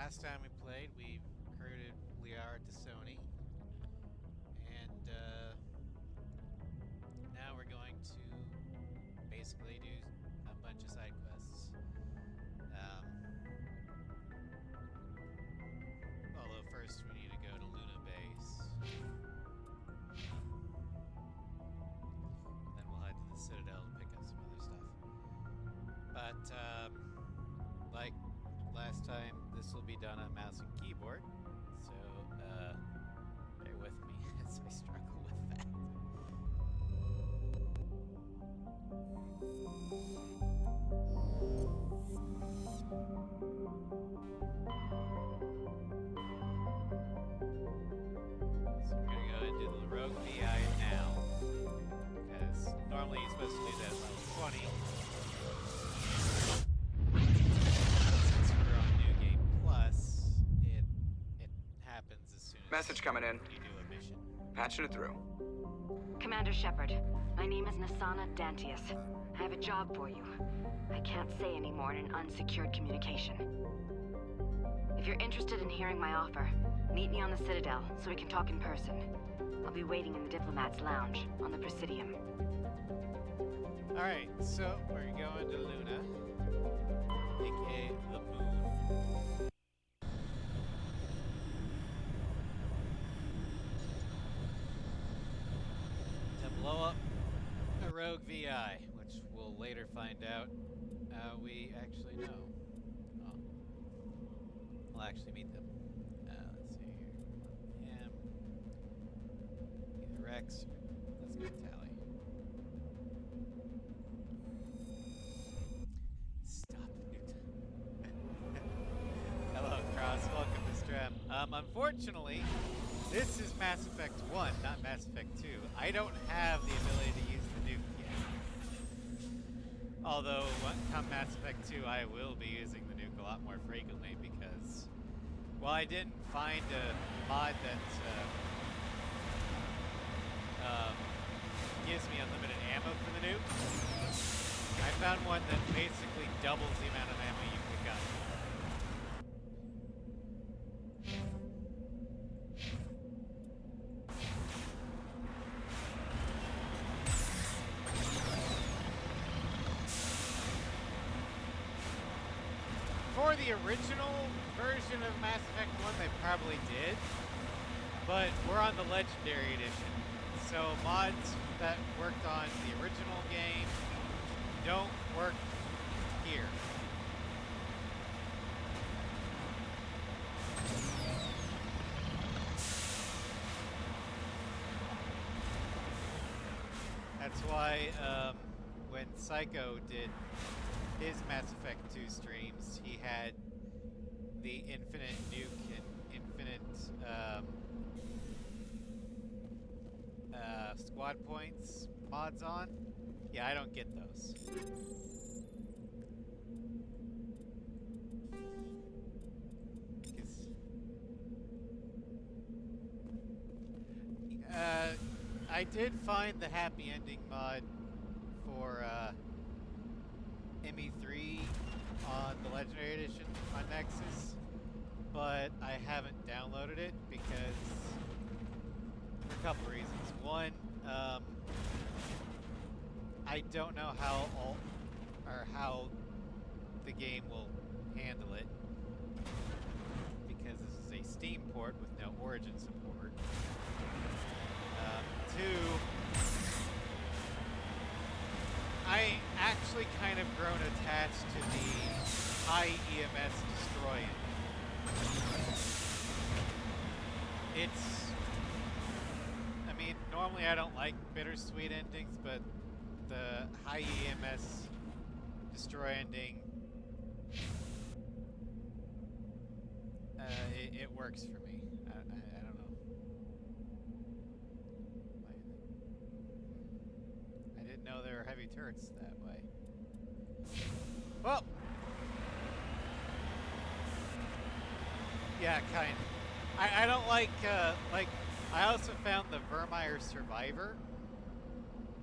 last time we played, we recruited Liara to Sony, and now we're going to basically do a bunch of side quests. Although first we need to go to Luna Base. Then we'll head to the Citadel to pick up some other stuff. But, like last time, this will be done on mouse and keyboard. So, bear with me as I struggle with that. So we're gonna go ahead and do the Rogue VI now. Because normally you're supposed to do that at level 20. Since we're on New Game Plus, it happens as soon as Message coming in. you do a mission. Patching it through. Commander Shepard, my name is Nasana Dantius. I have a job for you. I can't say any more in an unsecured communication. If you're interested in hearing my offer, meet me on the Citadel so we can talk in person. I'll be waiting in the Diplomat's Lounge on the Presidium. Alright, so we're going to Luna, aka the moon. To blow up a rogue VI, which we'll later find out we actually know. Oh. We'll actually meet them. Let's see here. Him. Either Rex. Let's go Tally. Stop, Newton. Hello, Cross. Welcome to Stram. Unfortunately, this is Mass Effect 1, not Mass Effect 2. I don't have the ability to use the nuke yet. Although, come Mass Effect 2, I will be using the nuke a lot more frequently because, well, I didn't find a mod that gives me unlimited ammo for the nuke. I found one that basically doubles the amount of ammo you pick up. For the original version of Mass Effect 1, they probably did, but we're on the Legendary Edition, so mods that worked on the original game don't work here. That's why when Psycho did his Mass Effect 2 streams, he had the infinite nuke and infinite squad points mods on. Yeah, I don't get those. I did find the happy ending mod for ME3 on the Legendary Edition on Nexus, but I haven't downloaded it because for a couple reasons. One, I don't know how the game will handle it because this is a Steam port with no Origin support. Two, I actually kind of grown attached to the high EMS destroying. I mean, normally I don't like bittersweet endings, but the high EMS destroy ending, it works for me. I don't know. I didn't know there were heavy turrets that way. Well, yeah, kind of. I don't like, I also found the Vermeer Survivor,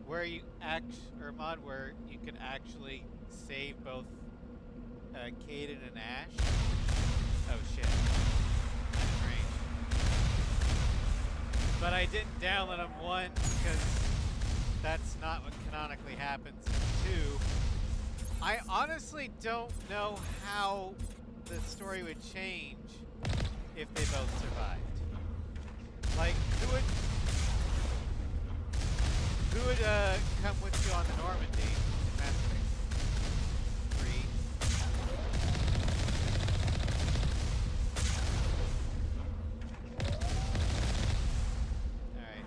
where you mod where you can actually save both Caden and Ash. Oh shit. Range. But I didn't download them, one, because that's not what canonically happens. Two, I honestly don't know how the story would change if they both survived. Like, who would come with you on the Normandy in Mass Effect 3? Alright.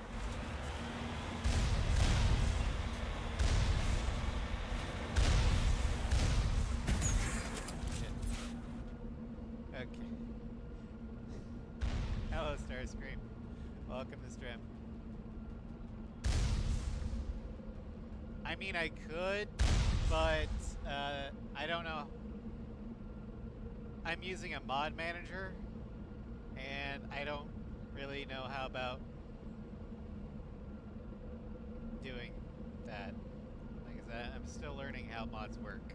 Shit. Okay. Hello, Starscream. Welcome to stream. I mean, I could, but I don't know. I'm using a mod manager, and I don't really know how about doing that. Like I said, I'm still learning how mods work.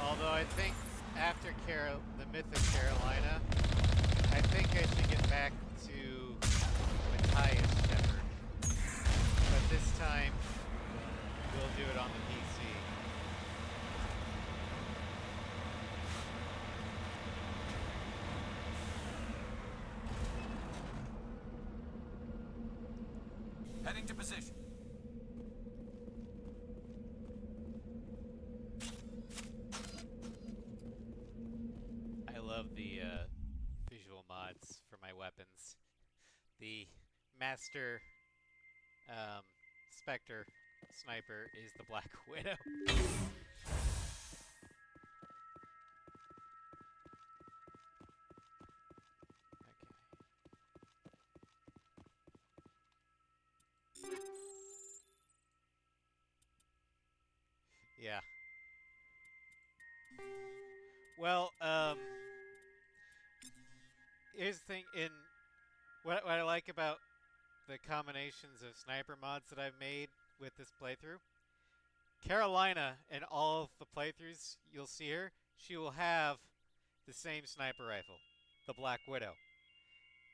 Although I think after the Myth of Carolina, I think I should get back to Matthias Shepard. But this time, we'll do it on the PC. Heading to position. I love the visual mods for my weapons. The Master Spectre Sniper is the Black Widow. Okay. Yeah. Well, here's the thing. In what I like about the combinations of sniper mods that I've made with this playthrough, Carolina and all of the playthroughs you'll see her, she will have the same sniper rifle, the Black Widow.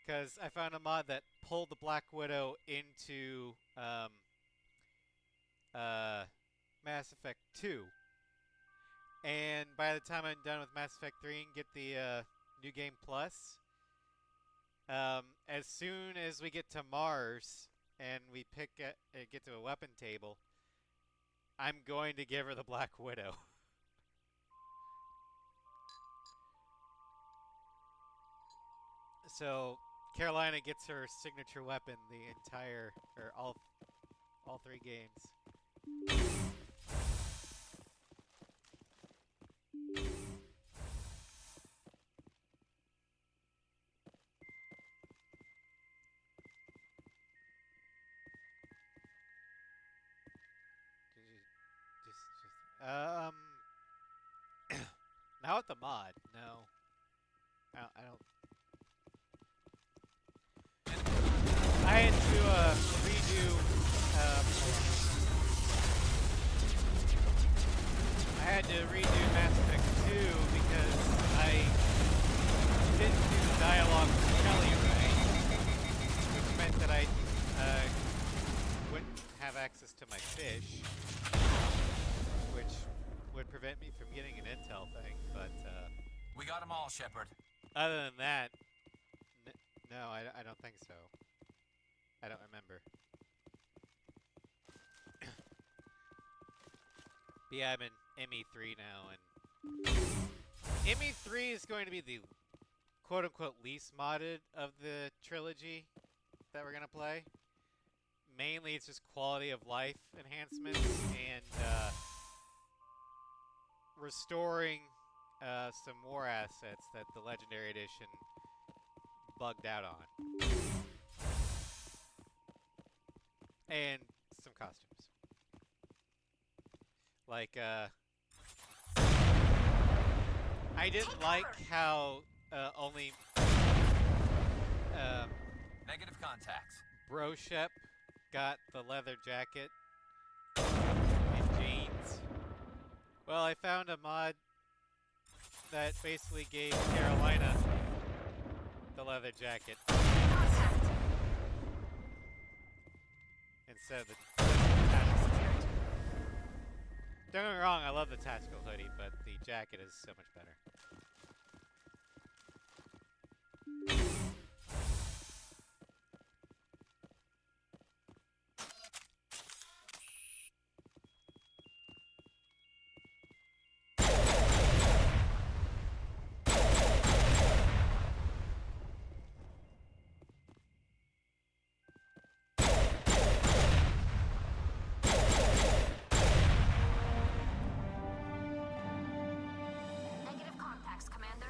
Because I found a mod that pulled the Black Widow into Mass Effect 2. And by the time I'm done with Mass Effect 3 and get the New Game Plus, as soon as we get to Mars and we get to a weapon table, I'm going to give her the Black Widow. So Carolina gets her signature weapon the entire, or all 3 games. Not with the mod, no. I don't. I had to redo. I had to redo Mass Effect 2 because I didn't do the dialogue with Kelly right, which meant that I wouldn't have access to my fish, which would prevent me from getting an intel thing. But We got them all, Shepard. other than that, no, I don't think so. I don't remember. But yeah, I'm in ME3 now, and ME3 is going to be the quote-unquote least modded of the trilogy that we're gonna play. Mainly, it's just quality of life enhancements and restoring some war assets that the Legendary Edition bugged out on. And some costumes. Like, I didn't like how only Negative contacts. Bro Shep got the leather jacket and jeans. Well, I found a mod that basically gave Carolina the leather jacket instead of the tactical. Don't get me wrong, I love the tactical hoodie, but the jacket is so much better. Negative contacts, Commander.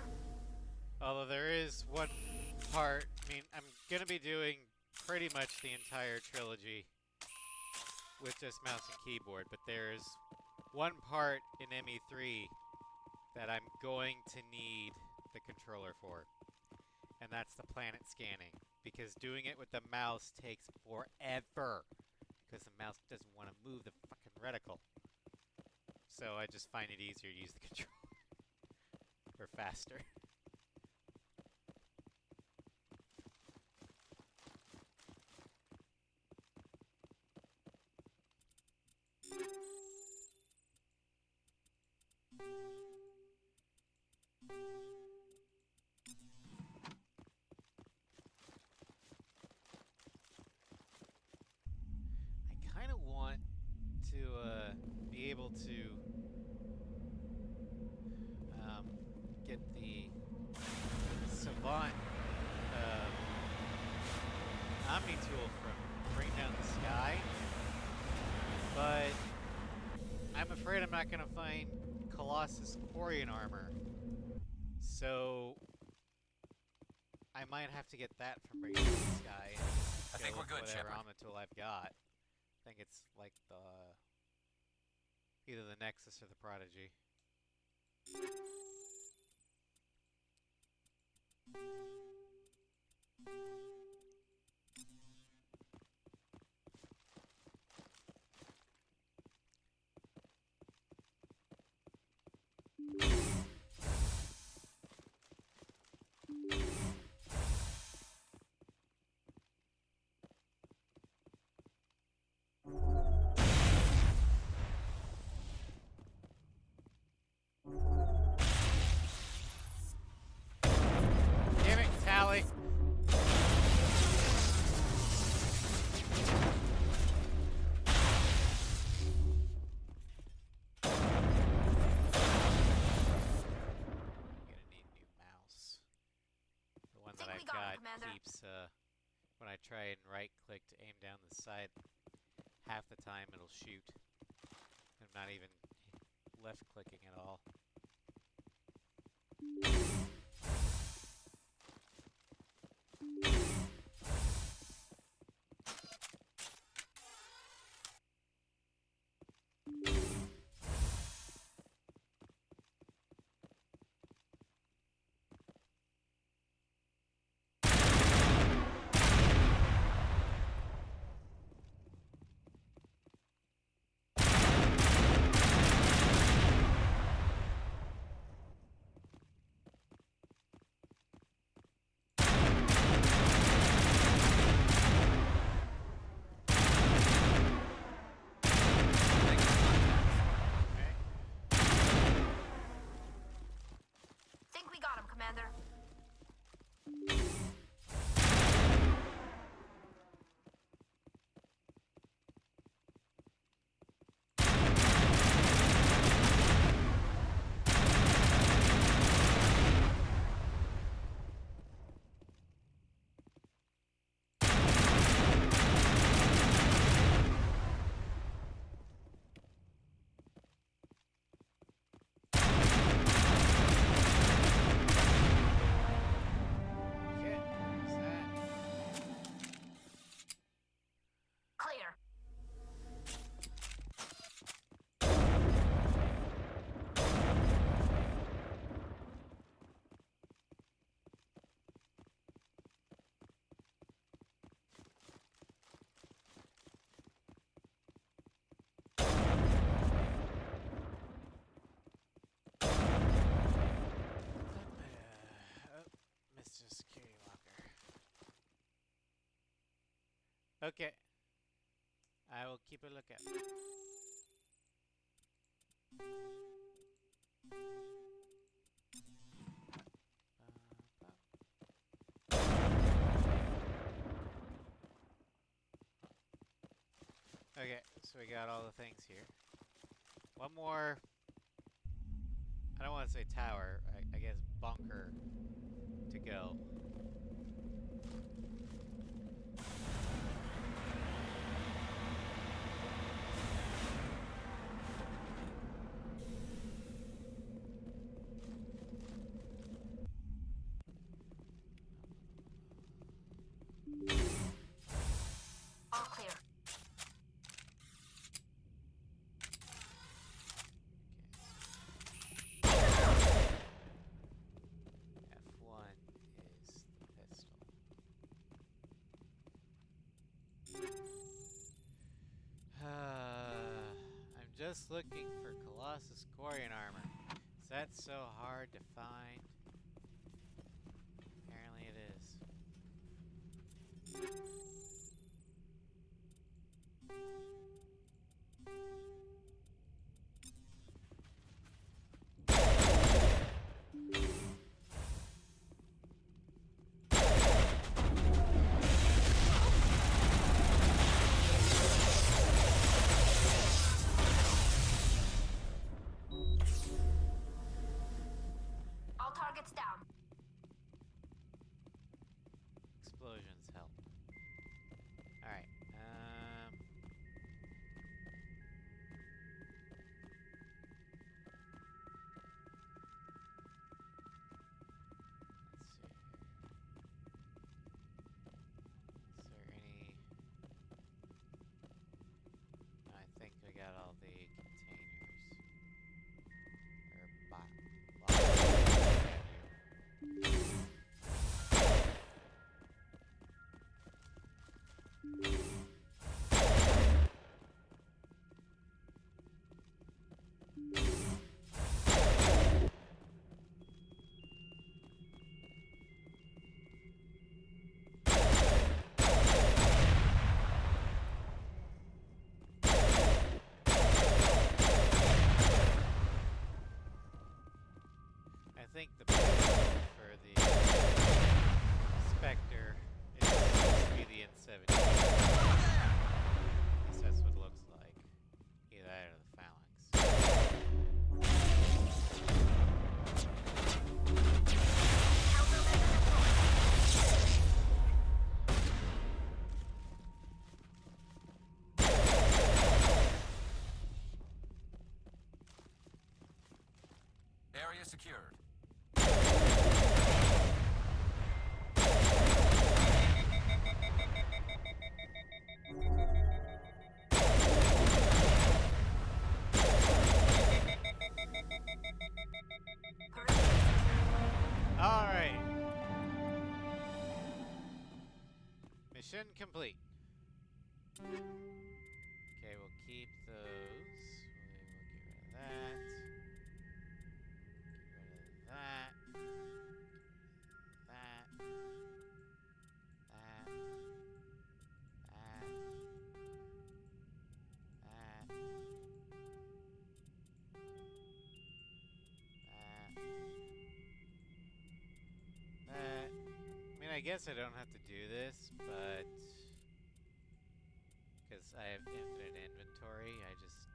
Although there is one part, I mean, I'm gonna be doing pretty much the entire trilogy with just mouse and keyboard, but there's one part in ME3 that I'm going to need the controller for, and that's the planet scanning, because doing it with the mouse takes forever, because the mouse doesn't want to move the fucking reticle. So I just find it easier to use the controller, or faster. I kind of want to be able to get the Savant Omni tool from Bring Down the Sky, but I'm afraid I'm not going to find Colossus Quarian armor, so I might have to get that from Bring Down the Sky. And I think we're good, whatever Shepard. Omni tool I've got. I think it's like the either the Nexus or the Prodigy. Damn it, Tally! I'm gonna need a new mouse. The one that Think we I've got it, got Commander. keeps, when I try and right click to aim down the side, half the time it'll shoot. I'm not even left clicking at all. Negative contacts. Okay. Think we got him, Commander. Negative Okay. I will keep a lookout. Okay, so we got all the things here. One more, I don't want to say tower, I guess bunker to go. All clear. F1 is the pistol. I'm just looking for Colossus Corian armor. Is that so hard to find? Apparently it is. All targets down. Explosions help. Alright, let's see here. Is there any... No, I think we got all the containers. Or I think the best for the Spectre is supposed to be the N17. At least that's what it looks like. Either that or the Phalanx. Area secured. Alright. Mission complete. Okay, we'll keep those. We'll get rid of that. Get rid of that. That. That. That. That. That. I mean, I guess I don't have to do this, but because I have infinite inventory, I just...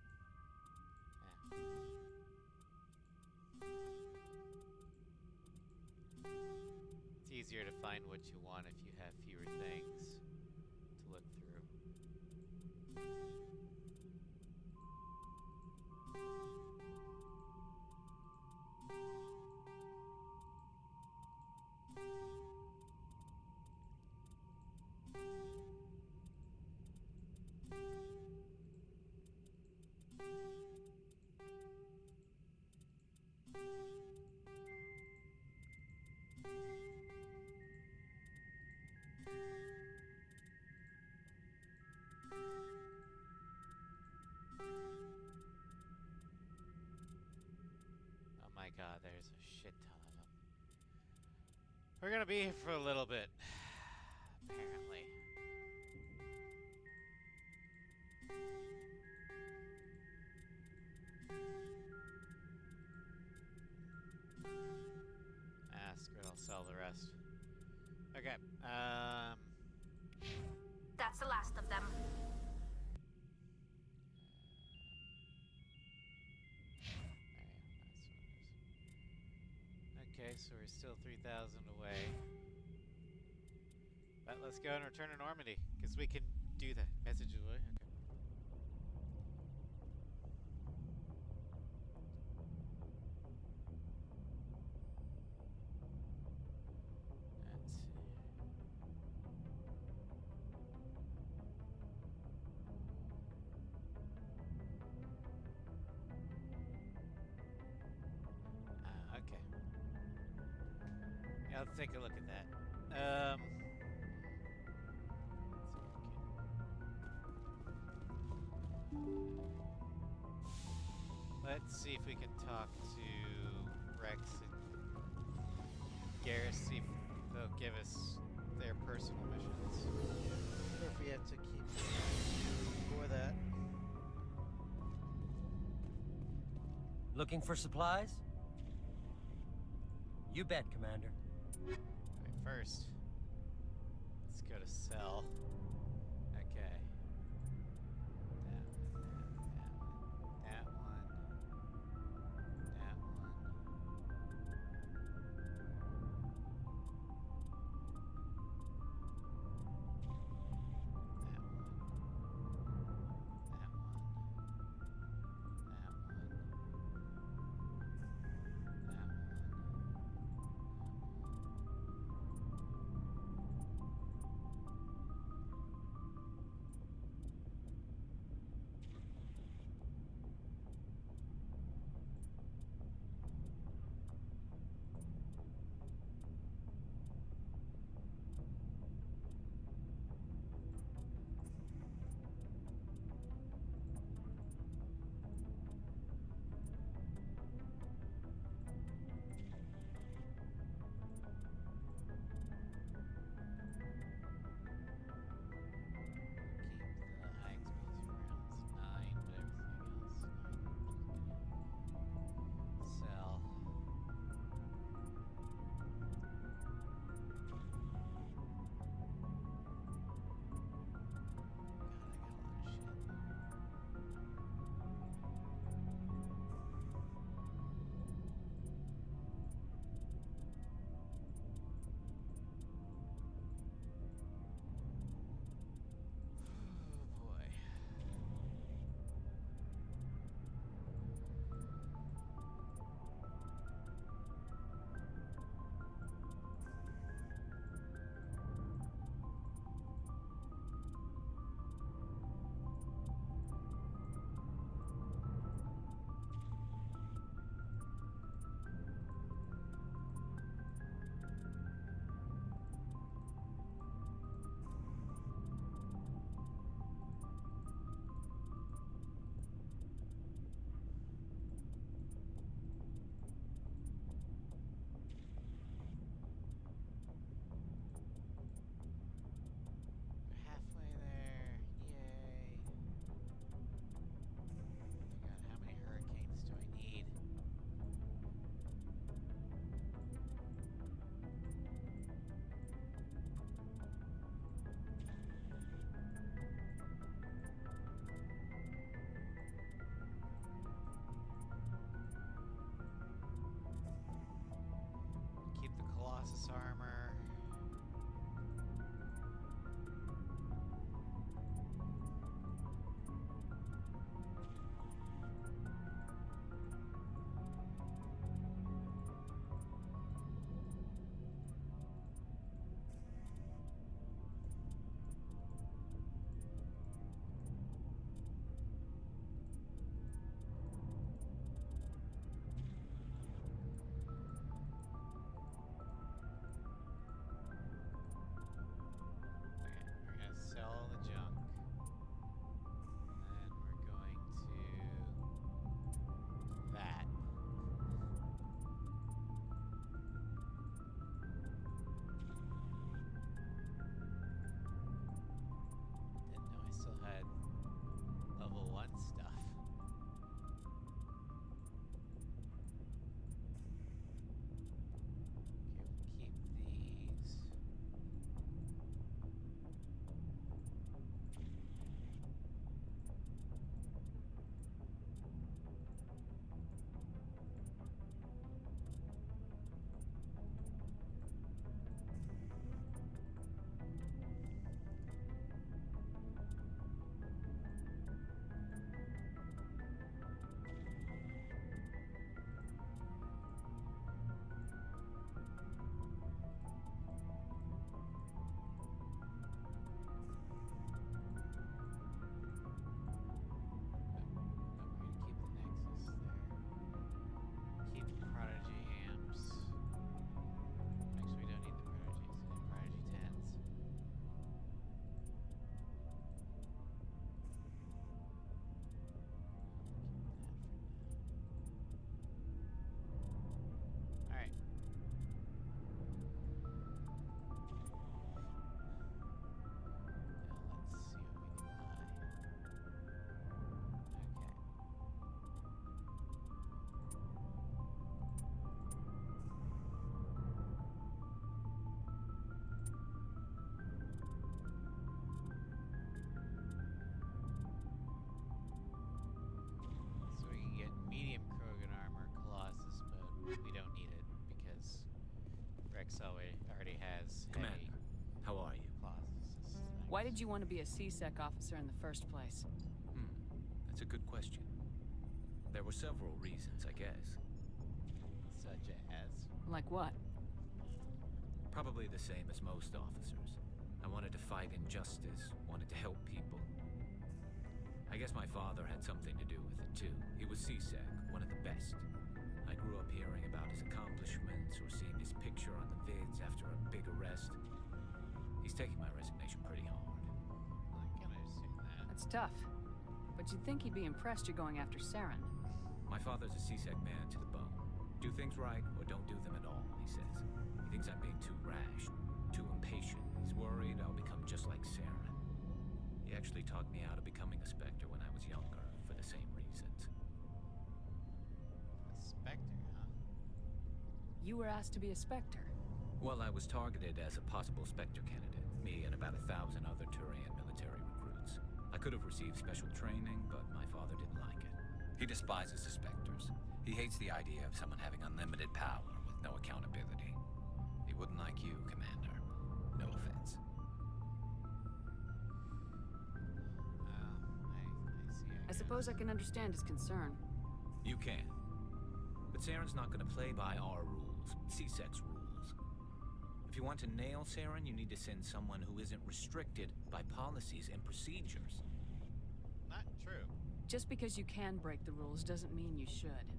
It's easier to find what you want if you have fewer things to look through. Oh my god, there's a shit ton of them. We're gonna be here for a little bit, apparently. Screw it, I'll sell the rest. Okay, That's the last of them. Okay, so we're still 3,000 away. But let's go and return to Normandy, because we can do that. Message away. Okay. Let's see. Okay. Yeah, let's take a look at that. Let's see if we can talk to Rex and Garrus, see if they'll give us their personal missions. Or if we have to keep for that. Looking for supplies? You bet, Commander. Alright, first, let's go to sell. Okay. That one. That one. Colossus armor. Why did you want to be a CSEC officer in the first place? That's a good question. There were several reasons, I guess. Such as? Like what? Probably the same as most officers. I wanted to fight injustice, wanted to help people. I guess my father had something to do with it too. He was CSEC, one of the best. I grew up hearing about his accomplishments or seeing his picture on the vids after a big arrest. He's taking my resignation pretty hard. I can understand that. That's tough. But you'd think he'd be impressed you're going after Saren. My father's a CSEC man to the bone. Do things right or don't do them at all, he says. He thinks I'm being too rash, too impatient. He's worried I'll become just like Saren. He actually taught me out of becoming a Spectre when I was younger, for the same reasons. A Spectre, huh? You were asked to be a Spectre. Well, I was targeted as a possible Spectre candidate, me and about 1,000 other Turian military recruits. I could have received special training, but my father didn't like it. He despises the Spectres. He hates the idea of someone having unlimited power with no accountability. He wouldn't like you, Commander. No offense. I see. I suppose I can understand his concern. You can. But Saren's not going to play by our rules, CSEC's rules. If you want to nail Saren, you need to send someone who isn't restricted by policies and procedures. Not true. Just because you can break the rules doesn't mean you should.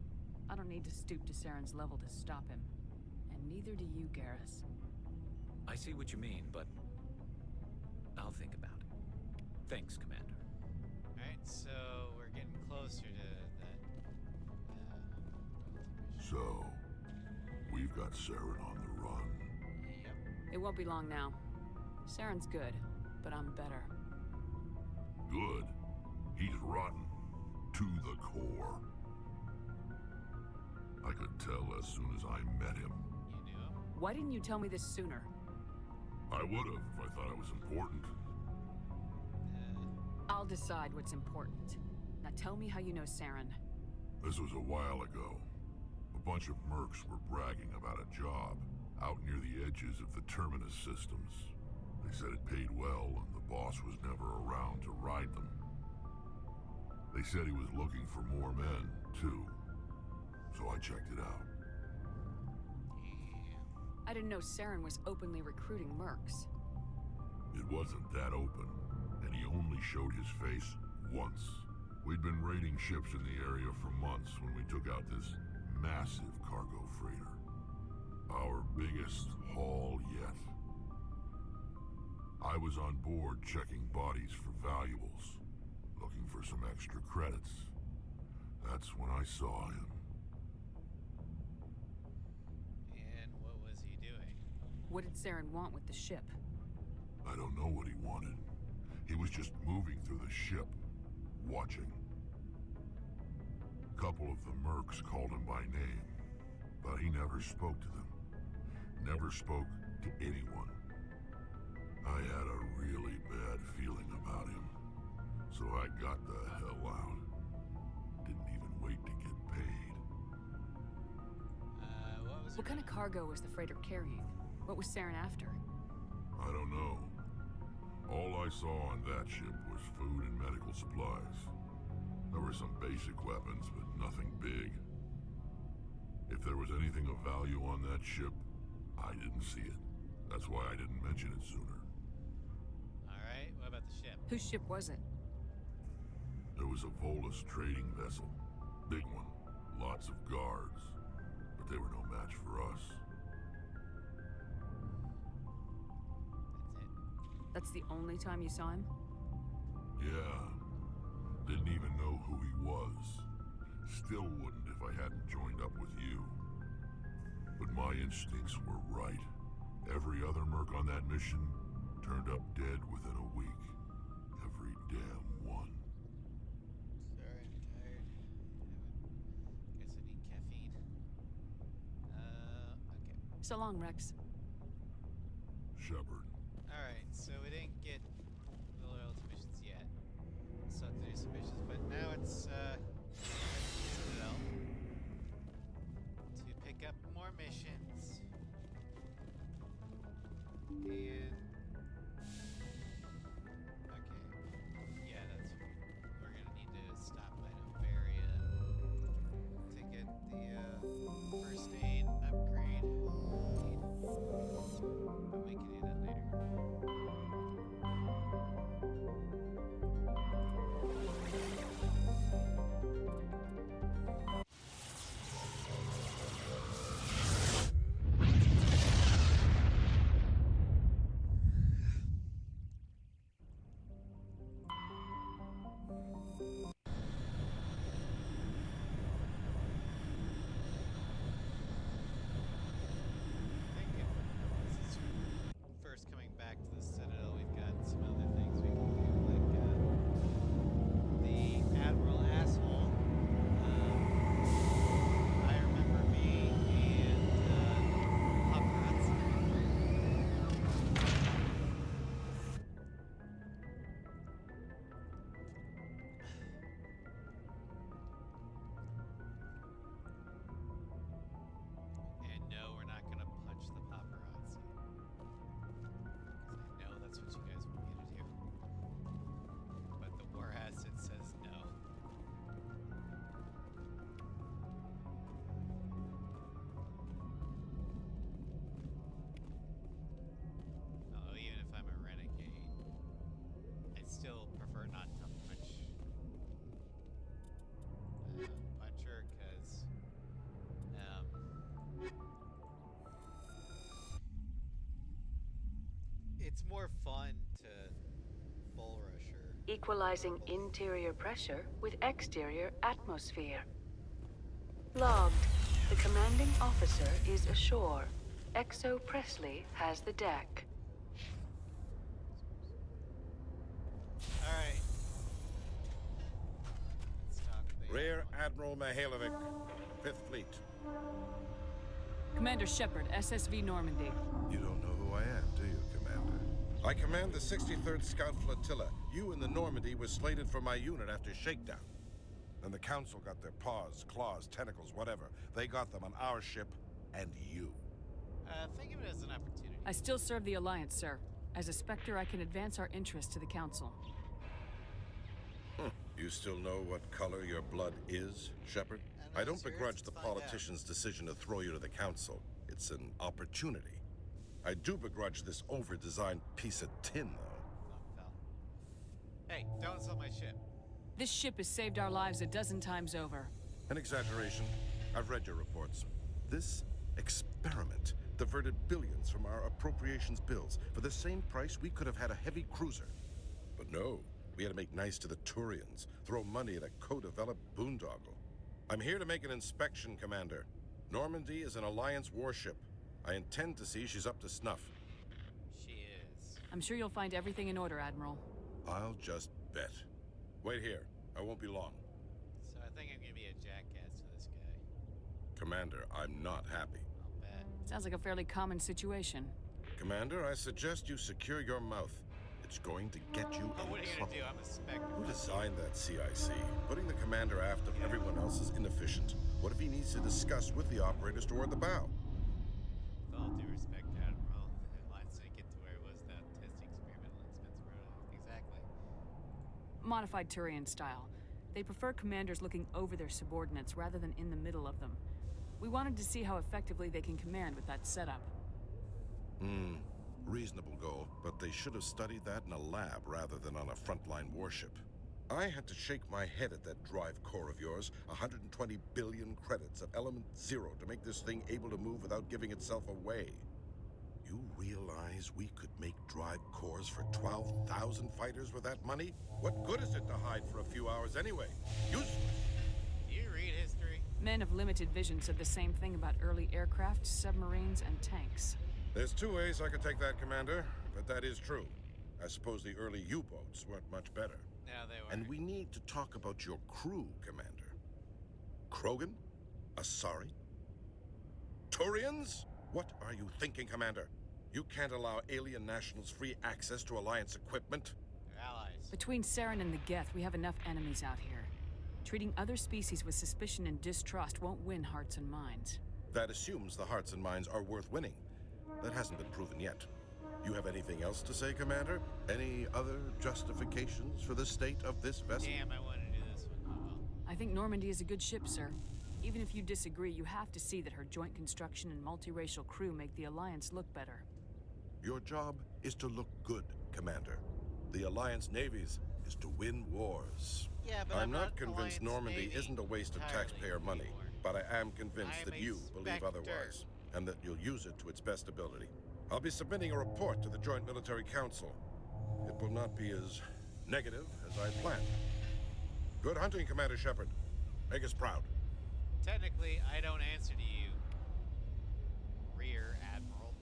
I don't need to stoop to Saren's level to stop him. And neither do you, Garrus. I see what you mean, but I'll think about it. Thanks, Commander. Alright, so we're getting closer to that. So, we've got Saren on the run. Yep. It won't be long now. Saren's good, but I'm better. Good. He's rotten. To the core. I could tell as soon as I met him. You knew him? Why didn't you tell me this sooner? I would have if I thought it was important. I'll decide what's important. Now tell me how you know Saren. This was a while ago. A bunch of mercs were bragging about a job out near the edges of the Terminus systems. They said it paid well and the boss was never around to ride them. They said he was looking for more men, too. So I checked it out. I didn't know Saren was openly recruiting mercs. It wasn't that open, and he only showed his face once. We'd been raiding ships in the area for months when we took out this massive cargo freighter. Our biggest haul yet. I was on board checking bodies for valuables, looking for some extra credits. That's when I saw him. And what was he doing? What did Saren want with the ship? I don't know what he wanted. He was just moving through the ship, watching. A couple of the mercs called him by name, but he never spoke to them. Never spoke to anyone. I had a really bad feeling about him, so I got the hell out. Didn't even wait to get paid. What kind of cargo was the freighter carrying? What was Saren after? I don't know. All I saw on that ship was food and medical supplies. There were some basic weapons, but nothing big. If there was anything of value on that ship, I didn't see it. That's why I didn't mention it sooner. Alright, what about the ship? Whose ship was it? There was a Volus trading vessel. Big one. Lots of guards. But they were no match for us. That's it. That's the only time you saw him? Yeah. Didn't even know who he was. Still wouldn't if I hadn't joined up with you. But my instincts were right. Every other merc on that mission turned up dead within a week. Every damn one. Sorry, I'm tired. Guess I need caffeine. Okay. So long, Rex. Shepard. Alright, so we didn't get the loyalty missions yet. Still have to do some missions, but now it's, Citadel to pick up more missions. And it's more fun to bull rush her. Equalizing interior pressure with exterior atmosphere. Logged. The commanding officer is ashore. Exo Presley has the deck. Alright. Let's talk to the Rear Admiral Mihailovic, 5th Fleet. Commander Shepard, SSV Normandy. You don't know who I am, do you, Commander? I command the 63rd Scout Flotilla. You and the Normandy were slated for my unit after shakedown. Then the Council got their paws, claws, tentacles, whatever. They got them on our ship, and you. Think of it as an opportunity. I still serve the Alliance, sir. As a Spectre, I can advance our interests to the Council. You still know what color your blood is, Shepard? I don't begrudge the politician's decision to throw you to the Council. It's an opportunity. I do begrudge this over-designed piece of tin, though. Oh, fell. Hey, don't sell my ship. This ship has saved our lives a dozen times over. An exaggeration. I've read your reports. This experiment diverted billions from our appropriations bills. For the same price, we could have had a heavy cruiser. But no, we had to make nice to the Turians, throw money at a co-developed boondoggle. I'm here to make an inspection, Commander. Normandy is an Alliance warship. I intend to see she's up to snuff. She is. I'm sure you'll find everything in order, Admiral. I'll just bet. Wait here. I won't be long. So I think I'm gonna be a jackass to this guy. Commander, I'm not happy. I'll bet. Sounds like a fairly common situation. Commander, I suggest you secure your mouth. It's going to get you But what are in you trouble. gonna do? I'm a Spectre. Who designed that CIC? Putting the commander aft of everyone else is inefficient. What if he needs to discuss with the operators toward the bow? With all due respect, Admiral, let's get to where it was that testing experiment on Spencer Road. Exactly. Modified Turian style. They prefer commanders looking over their subordinates rather than in the middle of them. We wanted to see how effectively they can command with that setup. Reasonable goal, but they should have studied that in a lab rather than on a frontline warship. I had to shake my head at that drive core of yours. 120 billion credits of element 0 to make this thing able to move without giving itself away. You realize we could make drive cores for 12,000 fighters with that money? What good is it to hide for a few hours anyway? Useless. Do you read history? Men of limited vision said the same thing about early aircraft, submarines, and tanks. There's two ways I could take that, Commander, but that is true. I suppose the early U-boats weren't much better. No, they were. And we need to talk about your crew, Commander. Krogan? Asari? Turians? What are you thinking, Commander? You can't allow alien nationals free access to Alliance equipment? They're allies. Between Saren and the Geth, we have enough enemies out here. Treating other species with suspicion and distrust won't win hearts and minds. That assumes the hearts and minds are worth winning. That hasn't been proven yet. You have anything else to say, Commander? Any other justifications for the state of this vessel? Damn, I wanted to do this one. Oh well. I think Normandy is a good ship, sir. Even if you disagree, you have to see that her joint construction and multiracial crew make the Alliance look better. Your job is to look good, Commander. The Alliance navies is to win wars. Yeah, but I'm not Alliance convinced Normandy Navy isn't a waste of entirely taxpayer money, anymore. but I am convinced I'm that a you believe Spectre. otherwise, and that you'll use it to its best ability. I'll be submitting a report to the Joint Military Council. It will not be as negative as I planned. Good hunting, Commander Shepard. Make us proud. Technically, I don't answer to you, Rear Admiral.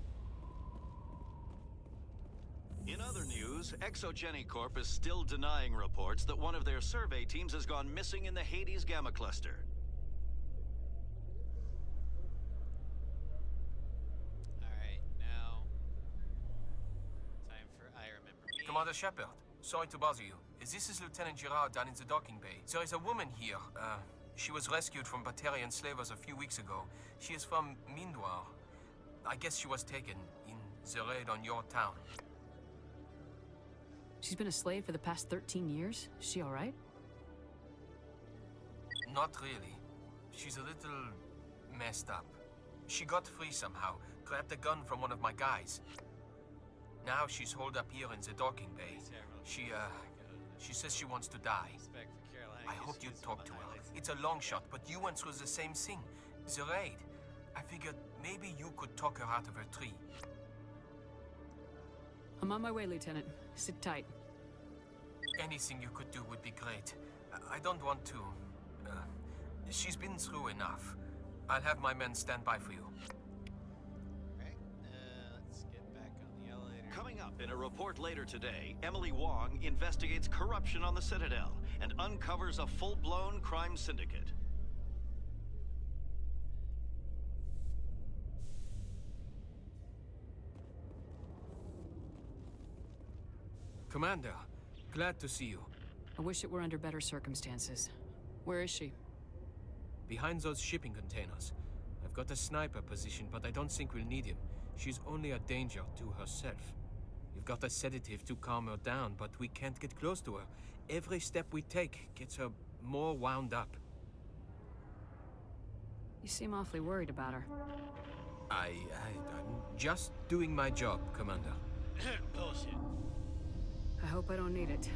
In other news, Exogeny Corp is still denying reports that one of their survey teams has gone missing in the Hades Gamma Cluster. Alright, now... Time for I Remember Me. Commander Shepard, sorry to bother you. This is Lieutenant Girard down in the docking bay. There is a woman here. She was rescued from Batarian slavers a few weeks ago. She is from Mindoir. I guess she was taken in the raid on your town. She's been a slave for the past 13 years? Is she alright? Not really. She's a little messed up. She got free somehow, grabbed a gun from one of my guys. Now she's holed up here in the docking bay. She says she wants to die. Respect for Caroline. I hope you'd talk to her. It's a long shot, but you went through the same thing. The raid. I figured maybe you could talk her out of her tree. I'm on my way, Lieutenant. Sit tight. Anything you could do would be great. I don't want to. She's been through enough. I'll have my men stand by for you. Right. Let's get back on the elevator. Coming up in a report later today, Emily Wong investigates corruption on the Citadel and uncovers a full-blown crime syndicate. Commander, glad to see you. I wish it were under better circumstances. Where is she? Behind those shipping containers. I've got a sniper position, but I don't think we'll need him. She's only a danger to herself. We've got a sedative to calm her down, but we can't get close to her. Every step we take gets her more wound up. You seem awfully worried about her. I'm just doing my job, Commander. Bullshit. I hope I don't need it.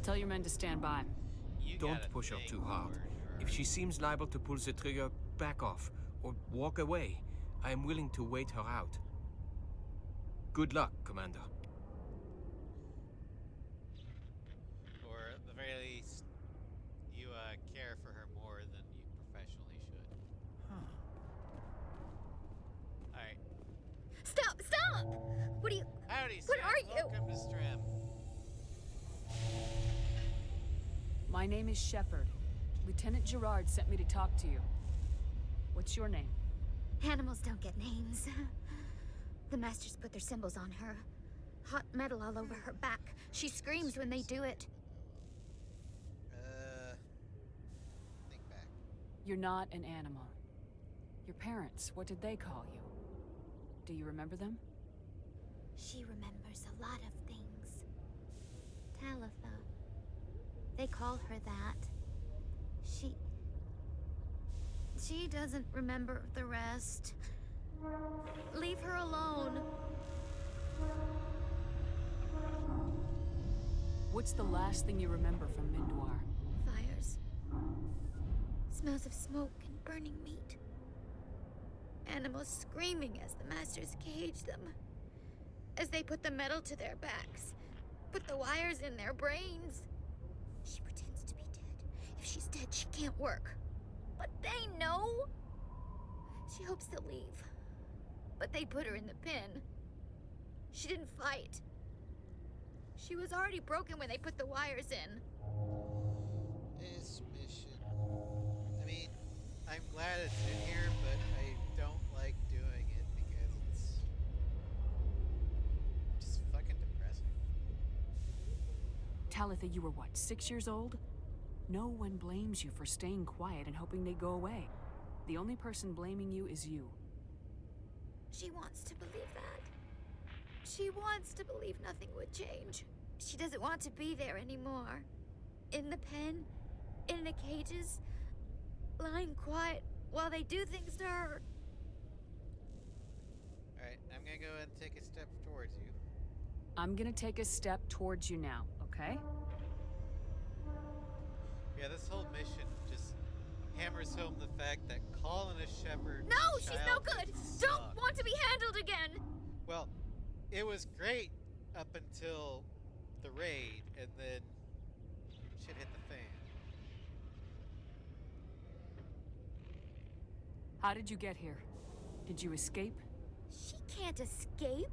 Tell your men to stand by. You Don't gotta push her think too hard. for If she seems liable to pull the trigger, back off or walk away. I am willing to wait her out. Good luck, Commander. Or at the very least, you care for her more than you professionally should. Alright. Stop! Stop! What are you... Howdy, What Sam. are you? Welcome to Stram. My name is Shepard. Lieutenant Gerard sent me to talk to you. What's your name? Animals don't get names. The Masters put their symbols on her. Hot metal all over her back. She screams when they do it. Think back. You're not an animal. Your parents, what did they call you? Do you remember them? She remembers a lot of things. Talitha. They call her that. She doesn't remember the rest. Leave her alone. What's the last thing you remember from Mindoir? Fires. Smells of smoke and burning meat. Animals screaming as the Masters cage them. As they put the metal to their backs. Put the wires in their brains. She pretends to be dead. If she's dead, she can't work. But they know. She hopes to leave. But they put her in the pen. She didn't fight. She was already broken when they put the wires in. This mission. I mean, I'm glad it's in here, but I don't like doing it because it's just fucking depressing. Talitha, you were what, 6 years old? No one blames you for staying quiet and hoping they'd go away. The only person blaming you is you. She wants to believe that. She wants to believe nothing would change. She doesn't want to be there anymore. In the pen, in the cages, lying quiet while they do things to her. Alright, I'm gonna go and take a step towards you. I'm gonna take a step towards you now, okay? Yeah, this whole mission just hammers home the fact that calling a Shepard. No, she's no good! suck. Don't want to be handled again! Well, it was great up until the raid, and then shit hit the fan. How did you get here? Did you escape? She can't escape.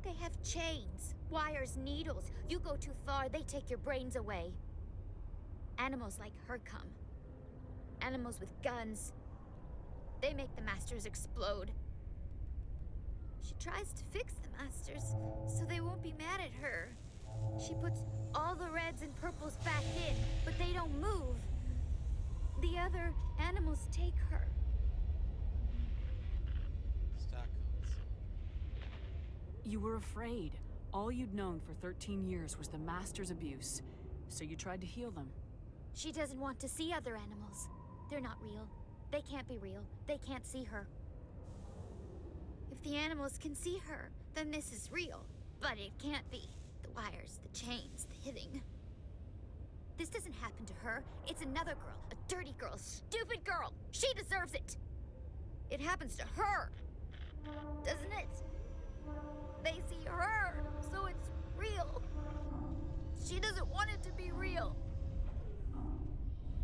They have chains, wires, needles. You go too far, they take your brains away. Animals like her come. Animals with guns. They make the Masters explode. She tries to fix the Masters so they won't be mad at her. She puts all the reds and purples back in, but they don't move. The other animals take her. Stockholm. You were afraid. All you'd known for 13 years was the Master's abuse, so you tried to heal them. She doesn't want to see other animals. They're not real. They can't be real. They can't see her. If the animals can see her, then this is real. But it can't be. The wires, the chains, the hitting. This doesn't happen to her. It's another girl. A dirty girl. A stupid girl. She deserves it. It happens to her. Doesn't it? They see her, so it's real. She doesn't want it to be real.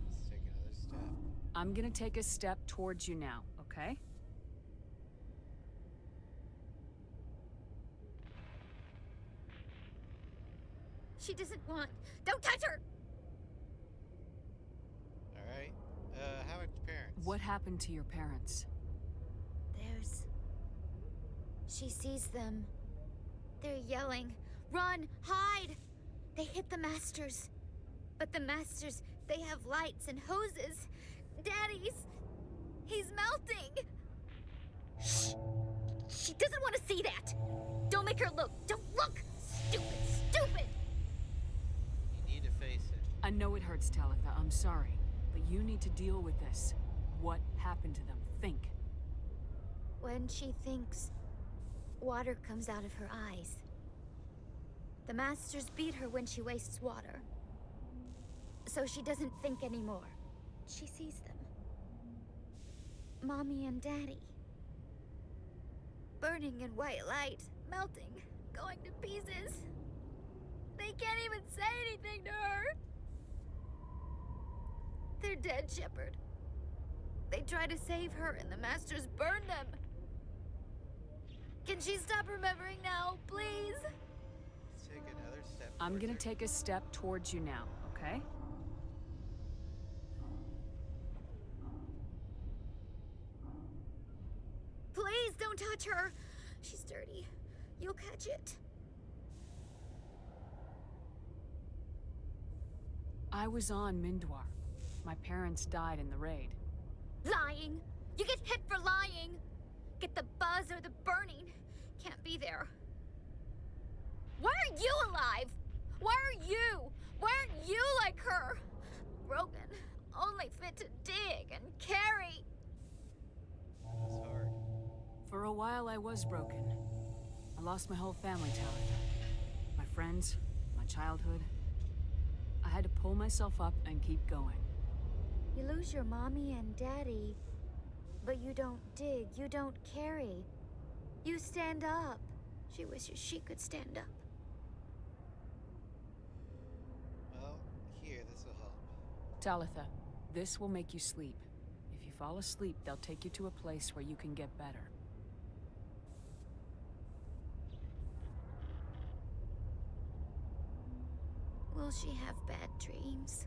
Let's take another step. I'm gonna take a step towards you now, okay? She doesn't want. Don't touch her! Alright. How about your parents? What happened to your parents? She sees them. They're yelling, "Run! Hide!" They hit the Masters. But the Masters, they have lights and hoses. He's melting! Shh! She doesn't want to see that! Don't make her look! Don't look! Stupid! You need to face it. I know it hurts, Talitha. I'm sorry. But you need to deal with this. What happened to them? Think. When she thinks, water comes out of her eyes. The Masters beat her when she wastes water. So she doesn't think anymore. She sees them. Mommy and Daddy. Burning in white light, melting, going to pieces. They can't even say anything to her. They're dead, Shepard. They try to save her and the Masters burn them. Can she stop remembering now, please? Let's take another step. I'm gonna towards her. take a step towards you now, okay? Please don't touch her. She's dirty. You'll catch it. I was on Mindwar. My parents died in the raid. Lying. You get hit for lying. Get the buzz or the burning. Can't be there. Why are you alive? Why are you? Why aren't you like her? Broken. Only fit to dig and carry. It's hard. For a while, I was broken. I lost my whole family, Talitha. My friends, my childhood. I had to pull myself up and keep going. You lose your mommy and daddy, but you don't dig, you don't carry. You stand up. She wishes she could stand up. Well, here, this will help. Talitha, this will make you sleep. If you fall asleep, they'll take you to a place where you can get better. Will she have bad dreams?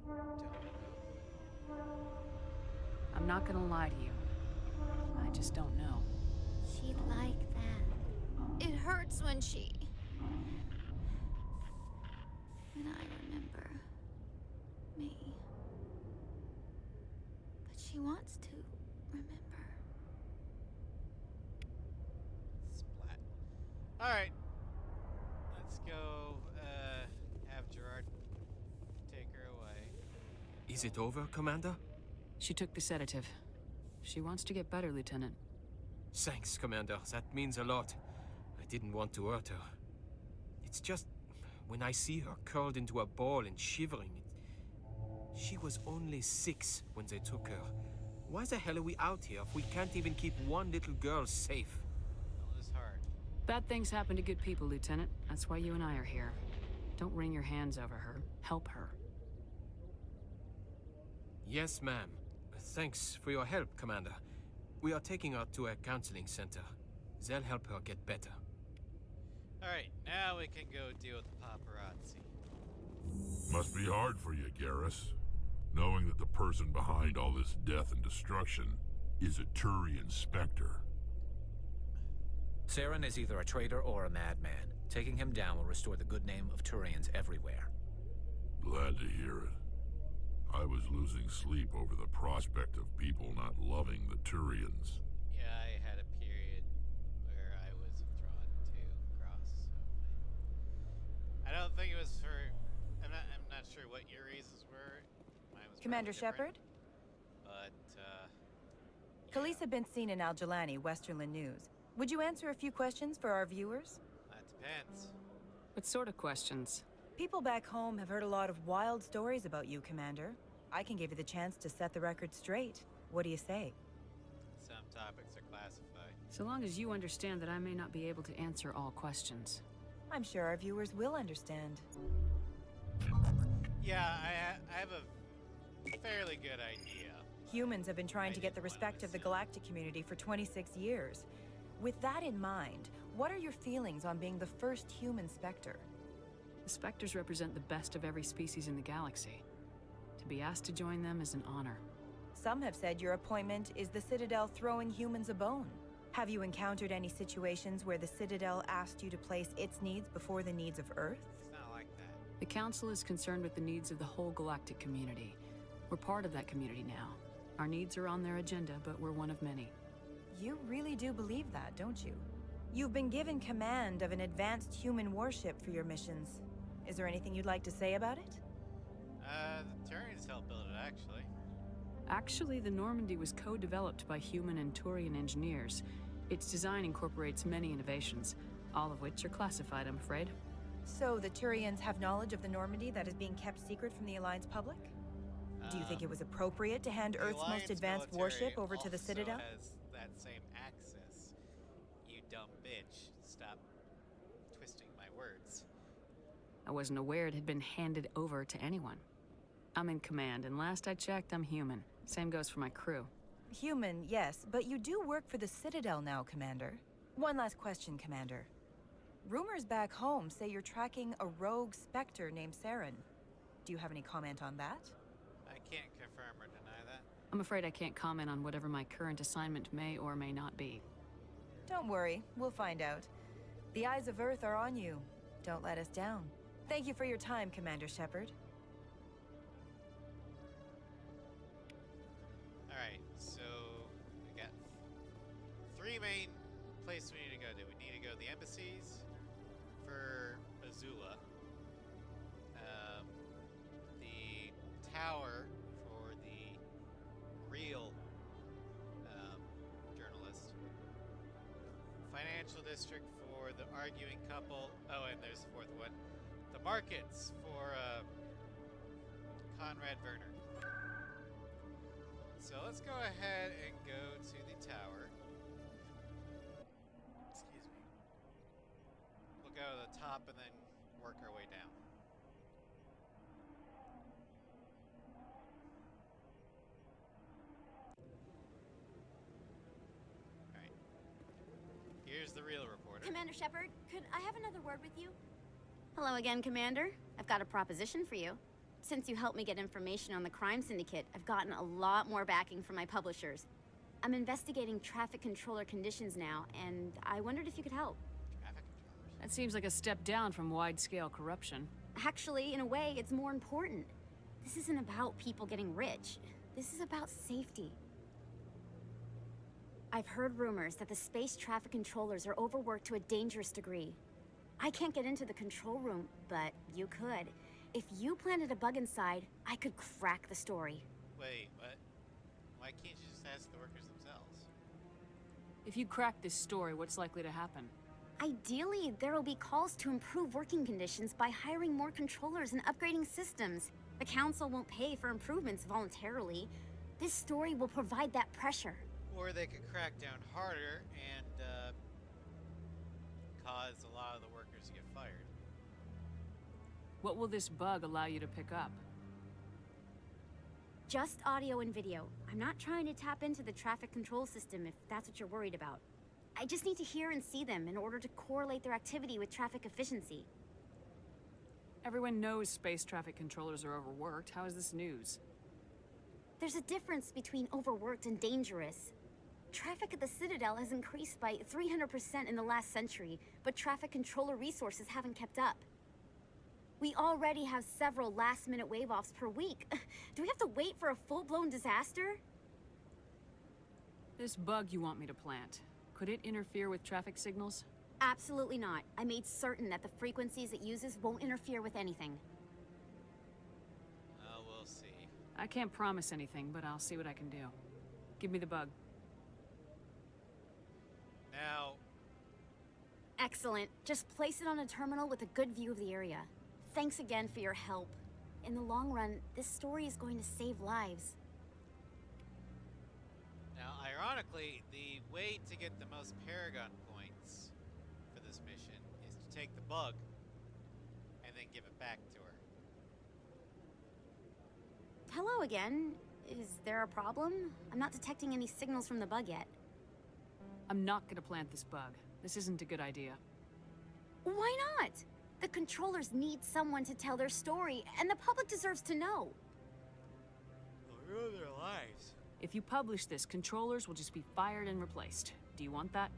I don't know. I'm not gonna lie to you. I just don't know. She'd like that. It hurts when she... When I remember me. But she wants to remember. Splat. Alright. Let's go, have Gerard take her away. Is it over, Commander? She took the sedative. She wants to get better, Lieutenant. Thanks, Commander. That means a lot. I didn't want to hurt her. It's just... when I see her curled into a ball and shivering... She was only 6 when they took her. Why the hell are we out here if we can't even keep one little girl safe? Well, it's hard. Bad things happen to good people, Lieutenant. That's why you and I are here. Don't wring your hands over her. Help her. Yes, ma'am. Thanks for your help, Commander. We are taking her to a counseling center. They'll help her get better. Alright, now we can go deal with the paparazzi. Must be hard for you, Garrus, knowing that the person behind all this death and destruction is a Turian Spectre. Saren is either a traitor or a madman. Taking him down will restore the good name of Turians everywhere. Glad to hear it. I was losing sleep over the prospect of people not loving the Turians. Yeah, I had a period where I was drawn to Cross, so I don't think it was for... I'm not sure what your reasons were. Mine was Commander probably different, Shepard? But, Khaleesa been seen in Al-Jalani, Westerland News. Would you answer a few questions for our viewers? that depends. What sort of questions? People back home have heard a lot of wild stories about you, Commander. I can give you the chance to set the record straight. What do you say? Some topics are classified. So long as you understand that I may not be able to answer all questions. I'm sure our viewers will understand. Yeah, I have a fairly good idea. Humans have been trying I to get the didn't wanna respect of the assume. galactic community for 26 years. With that in mind, what are your feelings on being the first human Spectre? The Spectres represent the best of every species in the galaxy. To be asked to join them is an honor. Some have said your appointment is the Citadel throwing humans a bone. Have you encountered any situations where the Citadel asked you to place its needs before the needs of Earth? It's not like that. The Council is concerned with the needs of the whole galactic community. We're part of that community now. Our needs are on their agenda, but we're one of many. You really do believe that, don't you? You've been given command of an advanced human warship for your missions. Is there anything you'd like to say about it? The Turians helped build it, actually. Actually, the Normandy was co-developed by human and Turian engineers. Its design incorporates many innovations, all of which are classified, I'm afraid. So the Turians have knowledge of the Normandy that is being kept secret from the Alliance public? Do you think it was appropriate to hand The Earth's Alliance most advanced military warship over to the also Citadel? Has that same access. You dumb bitch. Stop twisting my words. I wasn't aware it had been handed over to anyone. I'm in command, and last I checked, I'm human. Same goes for my crew. Human, yes, but you do work for the Citadel now, Commander. One last question, Commander. Rumors back home say you're tracking a rogue Spectre named Saren. Do you have any comment on that? I can't confirm or deny that. I'm afraid I can't comment on whatever my current assignment may or may not be. Don't worry, we'll find out. The eyes of Earth are on you. Don't let us down. Thank you for your time, Commander Shepard. Alright, so we got three main places we need to go to. We need to go to the embassies for Azula, the tower for the real journalist, financial district for the arguing couple. Oh, and there's the fourth one. The markets for Conrad Werner. So let's go ahead and go to the tower. Excuse me. We'll go to the top and then work our way down. Alright. Here's the real reporter. Commander Shepard, could I have another word with you? Hello again, Commander. I've got a proposition for you. Since you helped me get information on the crime syndicate, I've gotten a lot more backing from my publishers. I'm investigating traffic controller conditions now, and I wondered if you could help. Traffic controllers. That seems like a step down from wide-scale corruption. Actually, in a way, it's more important. This isn't about people getting rich. This is about safety. I've heard rumors that the space traffic controllers are overworked to a dangerous degree. I can't get into the control room, but you could. If you planted a bug inside, I could crack the story. Wait, what? Why can't you just ask the workers themselves? If you crack this story, what's likely to happen? Ideally, there will be calls to improve working conditions by hiring more controllers and upgrading systems. The council won't pay for improvements voluntarily. This story will provide that pressure. Or they could crack down harder and cause a lot of the workers to get fired. What will this bug allow you to pick up? Just audio and video. I'm not trying to tap into the traffic control system if that's what you're worried about. I just need to hear and see them in order to correlate their activity with traffic efficiency. Everyone knows space traffic controllers are overworked. How is this news? There's a difference between overworked and dangerous. Traffic at the Citadel has increased by 300% in the last century, but traffic controller resources haven't kept up. We already have several last-minute wave-offs per week. Do we have to wait for a full-blown disaster? This bug you want me to plant, could it interfere with traffic signals? Absolutely not. I made certain that the frequencies it uses won't interfere with anything. We'll see. I can't promise anything, but I'll see what I can do. Give me the bug. Now, Excellent. Just place it on a terminal with a good view of the area. Thanks again for your help. In the long run, this story is going to save lives. now, Ironically, the way to get the most Paragon points for this mission is to take the bug and then give it back to her. Hello again. Is there a problem? I'm not detecting any signals from the bug yet. I'm not gonna plant this bug. This isn't a good idea. Why not? The controllers need someone to tell their story, and the public deserves to know. They'll ruin their lives. If you publish this, controllers will just be fired and replaced. Do you want that?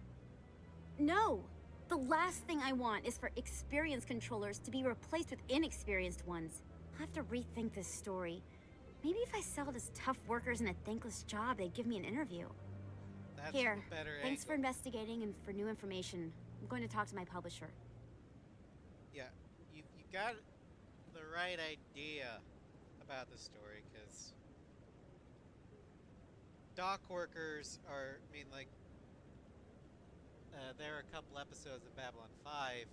No. The last thing I want is for experienced controllers to be replaced with inexperienced ones. I'll have to rethink this story. Maybe if I sell it as tough workers in a thankless job, they'd give me an interview. That's Here, a better thanks for angle. investigating and for new information. I'm going to talk to my publisher. Yeah, you got the right idea about the story, because dock workers are, I mean, like, there are a couple episodes of Babylon 5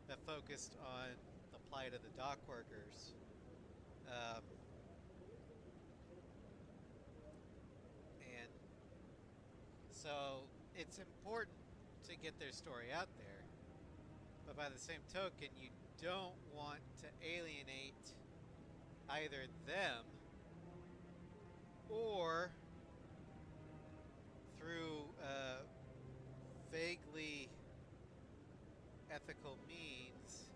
that focused on the plight of the dock workers. And so it's important to get their story out there, but by the same token, you don't want to alienate either them or through vaguely ethical means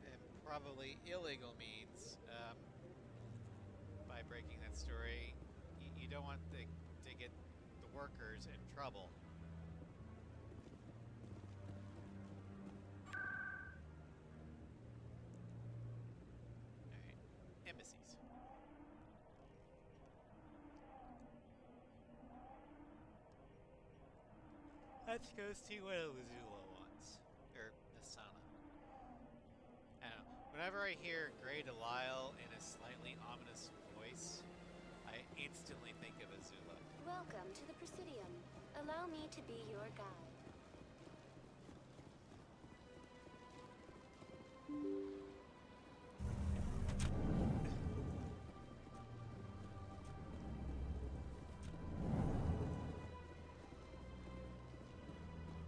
and probably illegal means, by breaking that story. You don't want to get the workers in trouble. Alright, embassies. Let's go see what Elizula wants. Or Nasana. I don't know. Whenever I hear Grey Delisle in a slightly ominous voice, I instantly think of Azula. Welcome to the Presidium. Allow me to be your guide.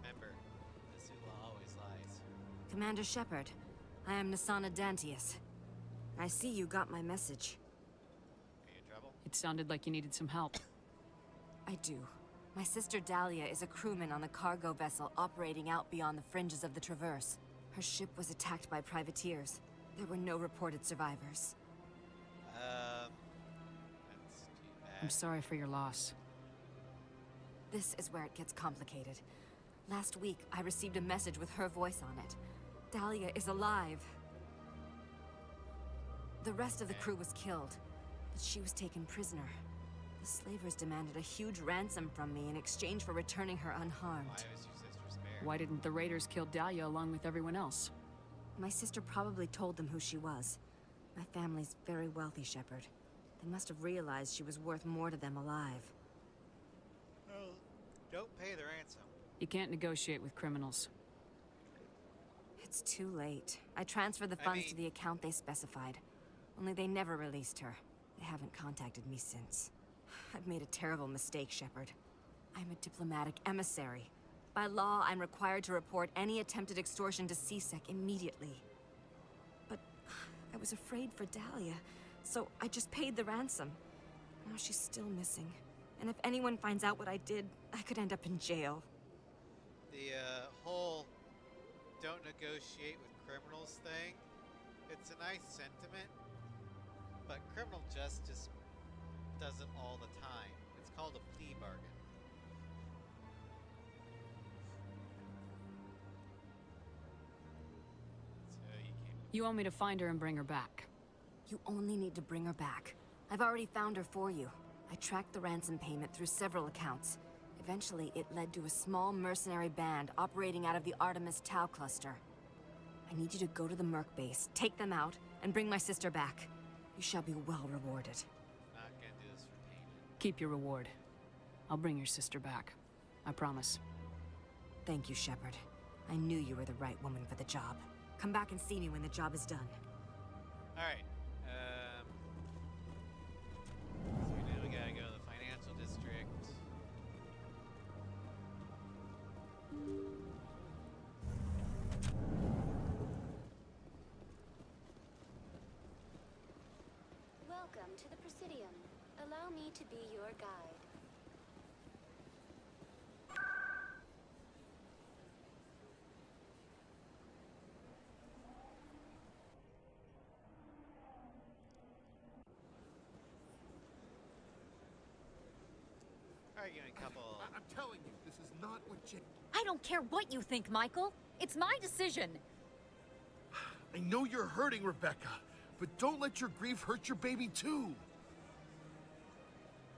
Remember, Azula always lies. Commander Shepard, I am Nasana Dantius. I see you got my message. Are you in trouble? It sounded like you needed some help. I do. My sister Dahlia is a crewman on a cargo vessel operating out beyond the fringes of the Traverse. Her ship was attacked by privateers. There were no reported survivors. That's too bad. I'm sorry for your loss. This is where it gets complicated. Last week, I received a message with her voice on it. Dahlia is alive. The rest of the crew was killed, but she was taken prisoner. The slavers demanded a huge ransom from me in exchange for returning her unharmed. Why was your sister spared? Why didn't the raiders kill Dahlia along with everyone else? My sister probably told them who she was. My family's very wealthy, Shepard. They must have realized she was worth more to them alive. Well, don't pay the ransom. You can't negotiate with criminals. It's too late. I transferred the funds to the account they specified. Only they never released her. They haven't contacted me since. I've made a terrible mistake, Shepard. I'm a diplomatic emissary. By law, I'm required to report any attempted extortion to CSEC immediately. But I was afraid for Dahlia, so I just paid the ransom. Now she's still missing. And if anyone finds out what I did, I could end up in jail. The whole don't negotiate with criminals thing, it's a nice sentiment, but criminal justice does it all the time. It's called a plea bargain. So you can't. You want me to find her and bring her back? You only need to bring her back. I've already found her for you. I tracked the ransom payment through several accounts. Eventually, it led to a small mercenary band operating out of the Artemis Tau cluster. I need you to go to the Merc base, take them out, and bring my sister back. You shall be well rewarded. Not gonna do this for payment. Keep your reward. I'll bring your sister back. I promise. Thank you, Shepard. I knew you were the right woman for the job. Come back and see me when the job is done. Alright. So we gotta go to the financial district. to the Presidium. Allow me to be your guide. Arguing couple. I'm telling you, this is not what Jake... I don't care what you think, Michael. It's my decision. I know you're hurting, Rebecca, but don't let your grief hurt your baby too.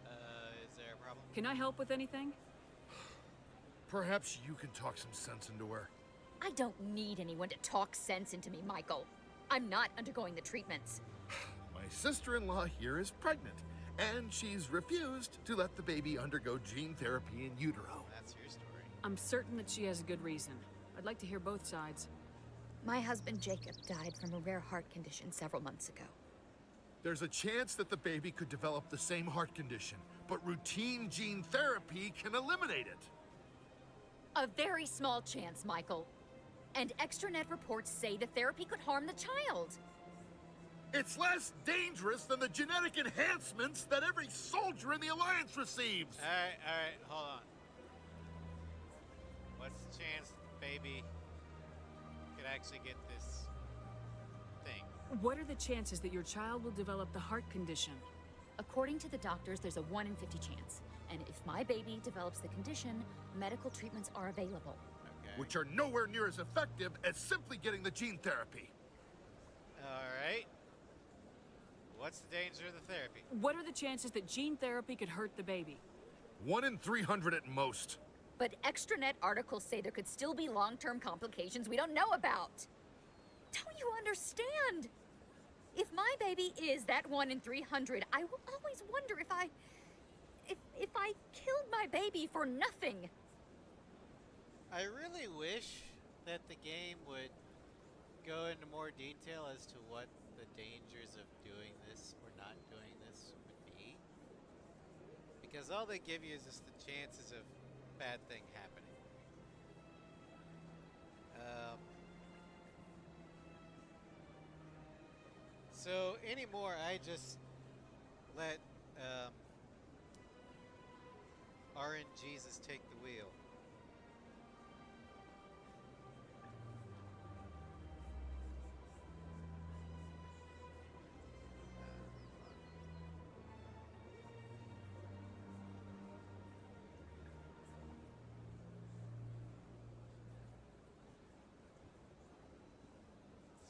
Is there a problem? Can I help with anything? Perhaps you can talk some sense into her. I don't need anyone to talk sense into me, Michael. I'm not undergoing the treatments. My sister-in-law here is pregnant, and she's refused to let the baby undergo gene therapy in utero. That's your story. I'm certain that she has a good reason. I'd like to hear both sides. My husband Jacob died from a rare heart condition several months ago. There's a chance that the baby could develop the same heart condition, but routine gene therapy can eliminate it. A very small chance, Michael. And extranet reports say the therapy could harm the child. It's less dangerous than the genetic enhancements that every soldier in the Alliance receives. All right, hold on. What's the chance the baby could actually get this thing? What are the chances that your child will develop the heart condition? According to the doctors, there's a 1 in 50 chance. And if my baby develops the condition, medical treatments are available. Okay. Which are nowhere near as effective as simply getting the gene therapy. All right. What's the danger of the therapy? What are the chances that gene therapy could hurt the baby? 1 in 300 at most. But extranet articles say there could still be long-term complications we don't know about. Don't you understand? If my baby is that 1 in 300, I will always wonder if I killed my baby for nothing. I really wish that the game would go into more detail as to what the dangers of doing this or not doing this would be. Because all they give you is just the chances of bad thing happening. So anymore, I just let RNGesus take the wheel.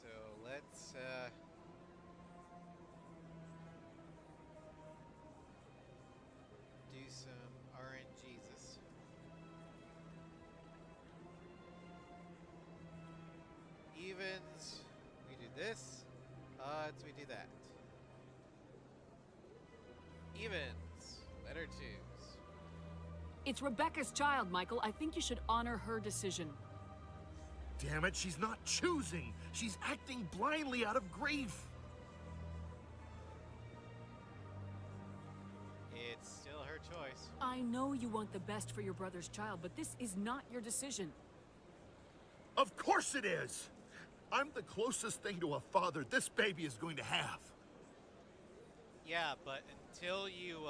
So let's do some RNGesus. Evens, we do this. Odds, we do that. Evens, let her choose. It's Rebecca's child, Michael. I think you should honor her decision. Damn it, she's not choosing. She's acting blindly out of grief. It's still her choice. I know you want the best for your brother's child, but this is not your decision. Of course it is. I'm the closest thing to a father this baby is going to have. Yeah, but until you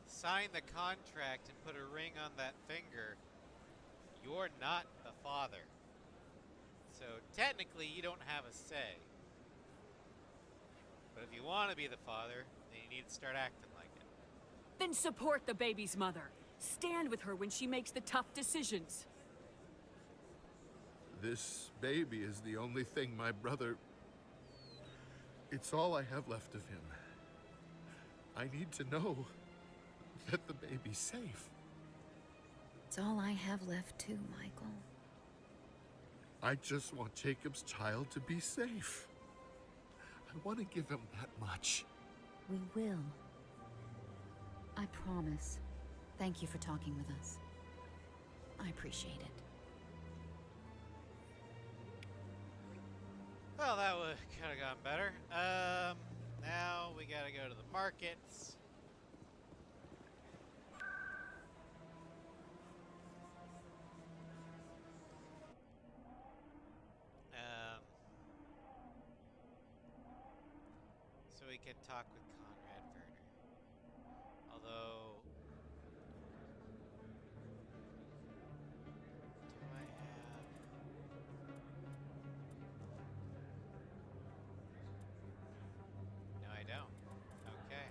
sign the contract and put a ring on that finger, you're not the father. So technically you don't have a say. But if you want to be the father, then you need to start acting like it. Then support the baby's mother. Stand with her when she makes the tough decisions. This baby is the only thing my brother... It's all I have left of him. I need to know that the baby's safe. It's all I have left too, Michael. I just want Jacob's child to be safe. I want to give him that much. We will. I promise. Thank you for talking with us. I appreciate it. Well, that would could have gone better. Now we gotta go to the markets. we can talk with Conrad Werner. Although, do I have... No, I don't. Okay.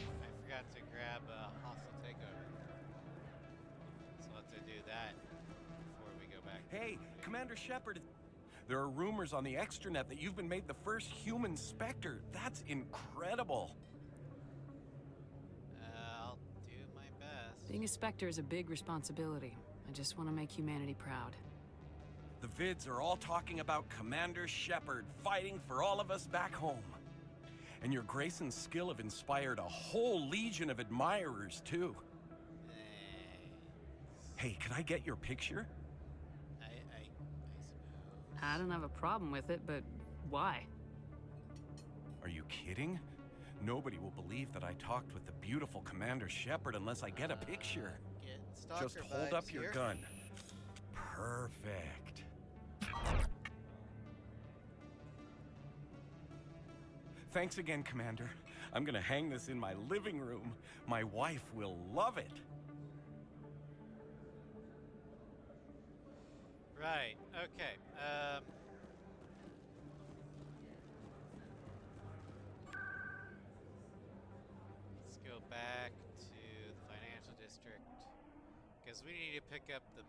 I forgot to grab a hostile takeover. So let's do that before we go back. Hey, Commander Shepard. There are rumors on the extranet that you've been made the first human Spectre. That's incredible. I'll do my best. Being a Spectre is a big responsibility. I just want to make humanity proud. The vids are all talking about Commander Shepard fighting for all of us back home. And your grace and skill have inspired a whole legion of admirers, too. Hey, can I get your picture? I suppose. I don't have a problem with it, but why? Are you kidding? Nobody will believe that I talked with the beautiful Commander Shepard unless I get a picture. Just hold up your gun. Perfect. Thanks again, Commander. I'm gonna hang this in my living room. My wife will love it. Right, okay. Let's go back to the financial district. Because we need to pick up the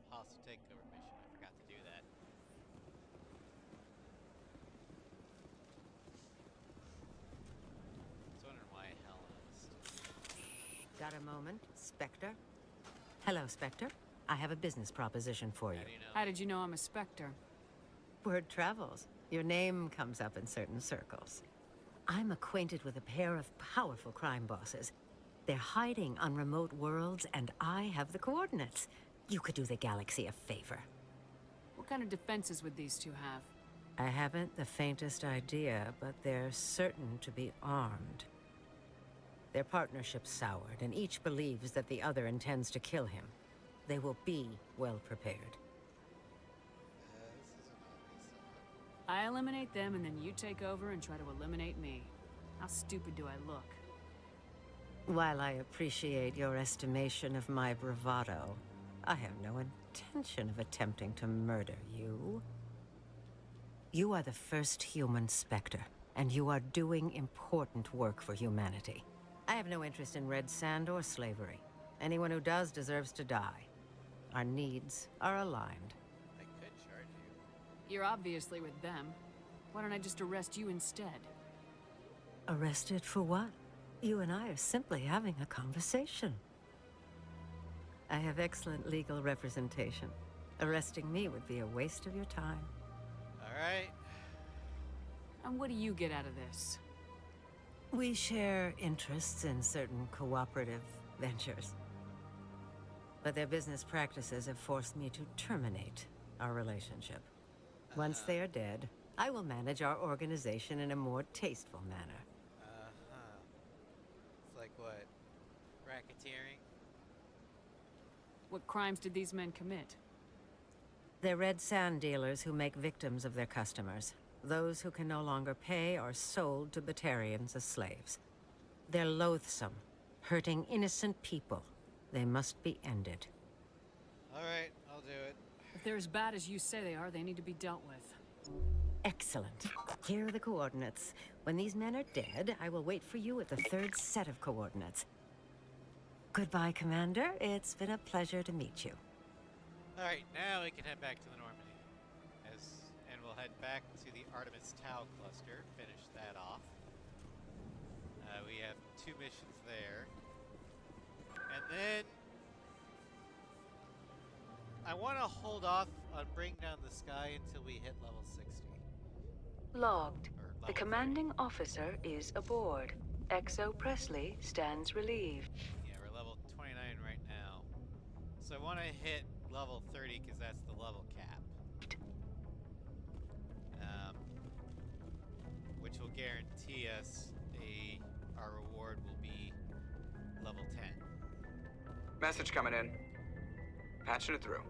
hostile takeover mission. I forgot to do that. I was wondering why hell I was. Got a moment, Spectre? Hello, Spectre. I have a business proposition for you. How did you know I'm a Spectre? Word travels. Your name comes up in certain circles. I'm acquainted with a pair of powerful crime bosses. They're hiding on remote worlds, and I have the coordinates. You could do the galaxy a favor. What kind of defenses would these two have? I haven't the faintest idea, but they're certain to be armed. Their partnership's soured, and each believes that the other intends to kill him. They will be well prepared. I eliminate them, and then you take over and try to eliminate me. How stupid do I look? While I appreciate your estimation of my bravado, I have no intention of attempting to murder you. You are the first human Spectre, and you are doing important work for humanity. I have no interest in red sand or slavery. Anyone who does deserves to die. Our needs are aligned. I could charge you. You're obviously with them. Why don't I just arrest you instead? Arrested for what? You and I are simply having a conversation. I have excellent legal representation. Arresting me would be a waste of your time. All right. And what do you get out of this? We share interests in certain cooperative ventures. But their business practices have forced me to terminate our relationship. Once they are dead, I will manage our organization in a more tasteful manner. It's like what? Racketeering? What crimes did these men commit? They're red sand dealers who make victims of their customers. Those who can no longer pay are sold to Batarians as slaves. They're loathsome, hurting innocent people. They must be ended. All right, I'll do it. If they're as bad as you say they are, they need to be dealt with. Excellent. Here are the coordinates. When these men are dead, I will wait for you at the third set of coordinates. Goodbye, Commander. It's been a pleasure to meet you. All right, now we can head back to the Normandy. And we'll head back to the Artemis Tau cluster, finish that off. We have 2 missions there. And then I want to hold off on Bring Down the Sky until we hit level 60. Logged. The commanding officer is aboard. XO Presley stands relieved. Yeah, we're level 29 right now. So I want to hit level 30 because that's the level cap. Which will guarantee us our reward will be level 10. Message coming in. Patching it through.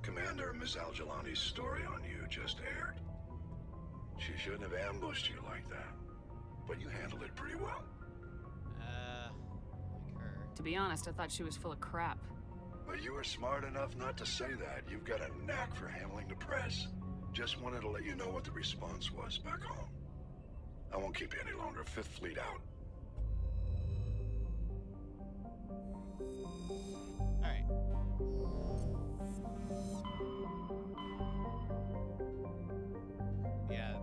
Commander, Ms. Al-Jalani's story on you just aired. She shouldn't have ambushed you like that, but you handled it pretty well. Like her. To be honest, I thought she was full of crap. But you were smart enough not to say that. You've got a knack for handling the press. Just wanted to let you know what the response was back home. I won't keep you any longer. Fifth Fleet out. Alright. Yeah.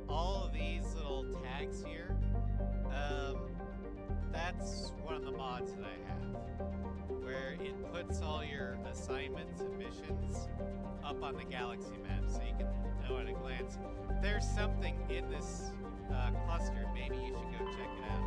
All of these little tags here, that's one of the mods that I have, where it puts all your assignments and missions up on the galaxy map so you can know at a glance. If there's something in this cluster, maybe you should go check it out.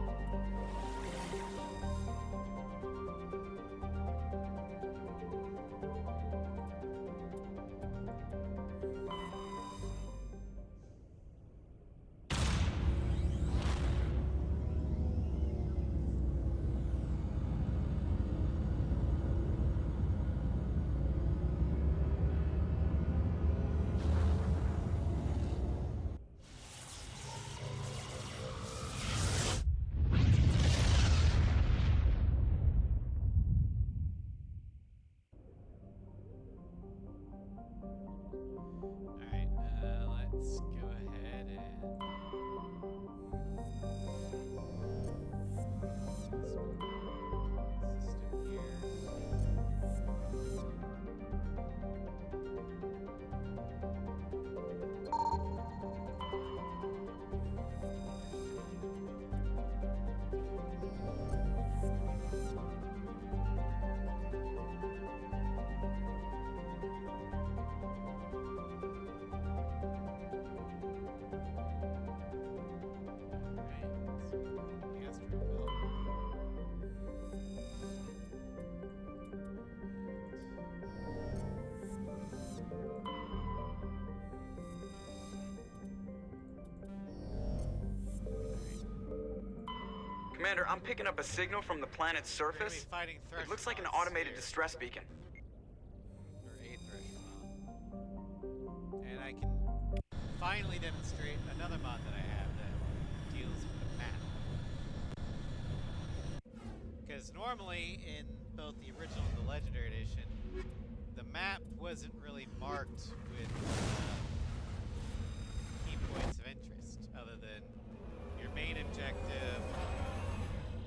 Alright, let's go ahead and... System here. Commander, I'm picking up a signal from the planet's surface. It looks like an automated distress beacon. Or a thresher mod. And I can finally demonstrate another mod that I have that deals with the map. Because normally in both the original and the Legendary Edition, the map wasn't really marked with key points of interest, other than your main objective,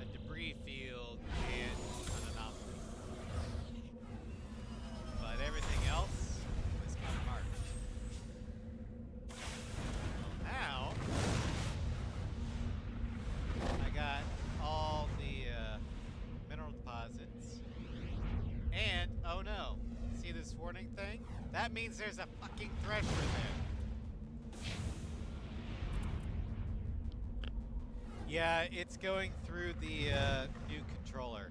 a debris field, and an anomaly. But everything else was kind of marked. Well, now, I got all the mineral deposits, and, oh no, see this warning thing? That means there's a fucking thresher there. Yeah, it's going through the new controller.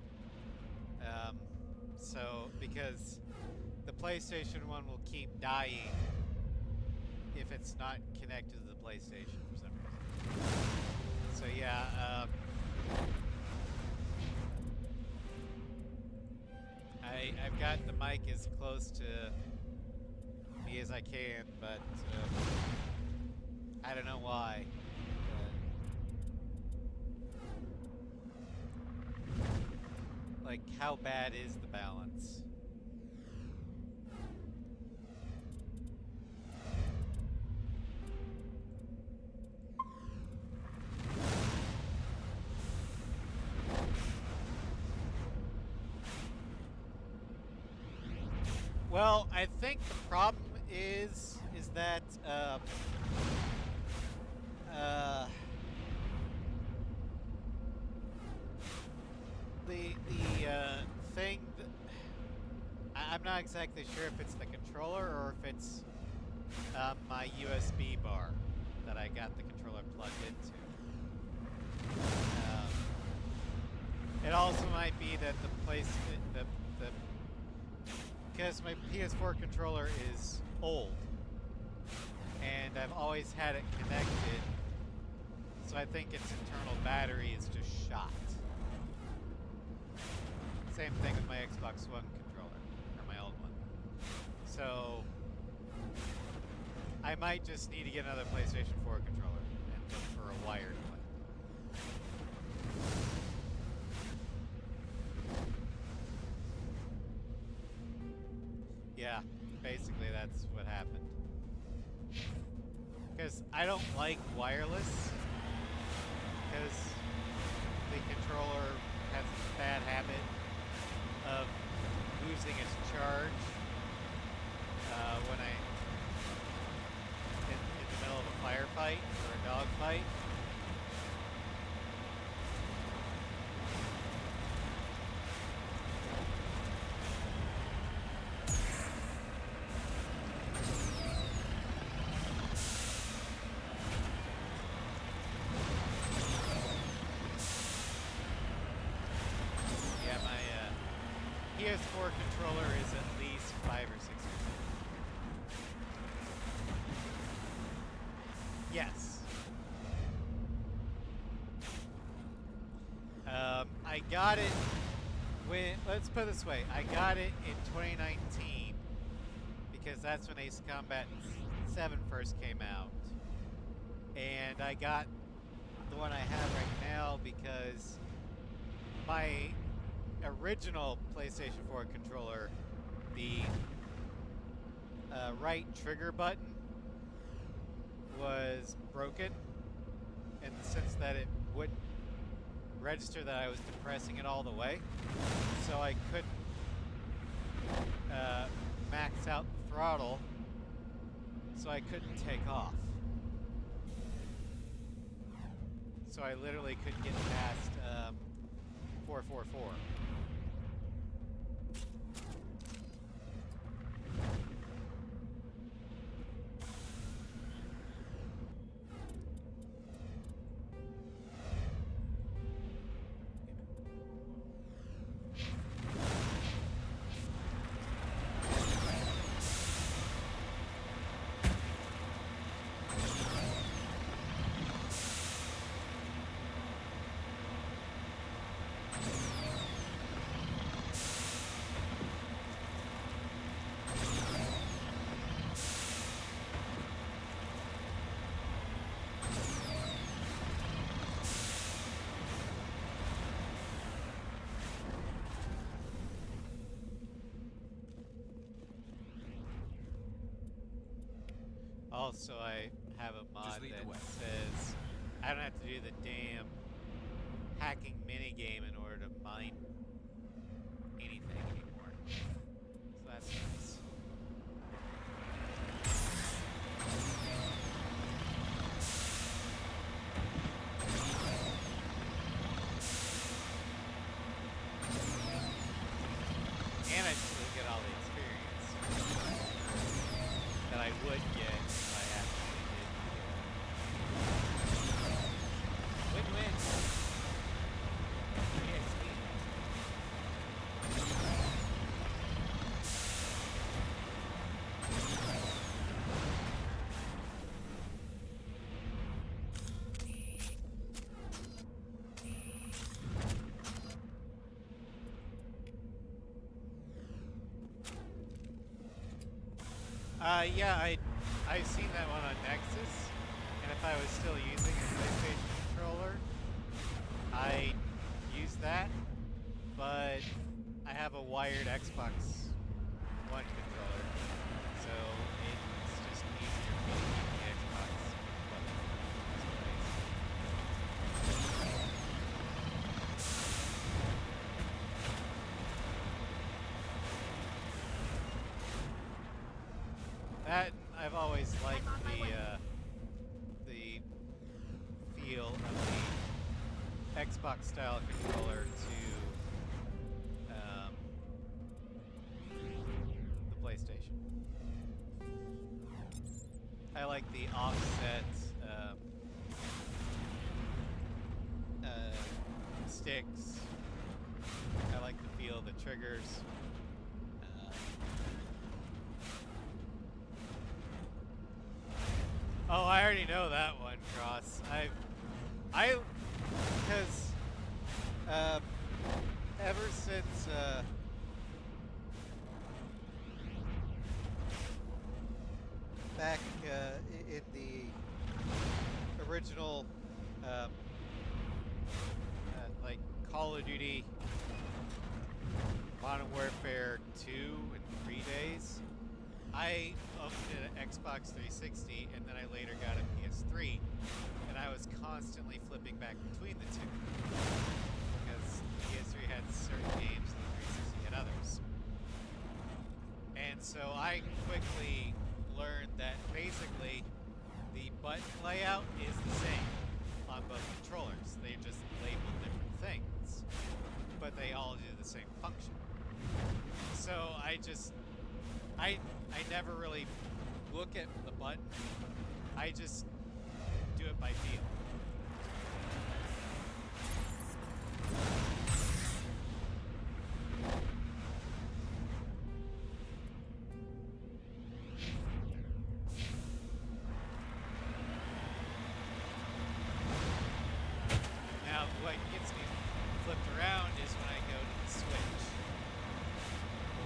So, because the PlayStation 1 will keep dying if it's not connected to the PlayStation for some reason. So yeah, I've got the mic as close to me as I can, but I don't know why. Like, how bad is the balance? Well, I think the problem is that the thing that, I'm not exactly sure if it's the controller or if it's my USB bar that I got the controller plugged into. It also might be that because my PS4 controller is old and I've always had it connected, so I think its internal battery is just shot. Same thing with my Xbox One controller, or my old one. So I might just need to get another PlayStation 4 controller and look for a wired one. Yeah, basically that's what happened. Because I don't like wireless, because the controller has a bad habit of losing its charge when in the middle of a firefight or a dogfight. Yeah, my PS4 controller is at least 5 or 6 years old. Yes. I got it when, let's put it this way, I got it in 2019 because that's when Ace Combat 7 first came out. And I got the one I have right now because my original PlayStation 4 controller, the right trigger button was broken in the sense that it wouldn't register that I was depressing it all the way, so I couldn't max out the throttle, so I couldn't take off. So I literally couldn't get past 444. Also, I have a mod that says I don't have to do the damn hacking minigame in order to mine anything anymore. So that's nice. And I still get all the experience that I would get if I actually did. Win-win. Yeah, I've seen that one on Nexus, and if I was still using a PlayStation controller, I'd use that, but I have a wired Xbox One controller, so it's just easier for me to keep the Xbox One That, I've always liked the feel of the Xbox style controller to the PlayStation. I like the offset sticks. I like the feel of the triggers. Oh, I already know that one, Cross. Because, ever since, back in the original, like Call of Duty Modern Warfare 2 in 3 days. I owned an Xbox 360 and then I later got a PS3, and I was constantly flipping back between the two because the PS3 had certain games and the 360 had others. And so I quickly learned that basically the button layout is the same on both controllers. They just label different things, but they all do the same function. So I never really look at the button. I just do it by feel. Now, what gets me flipped around is when I go to the Switch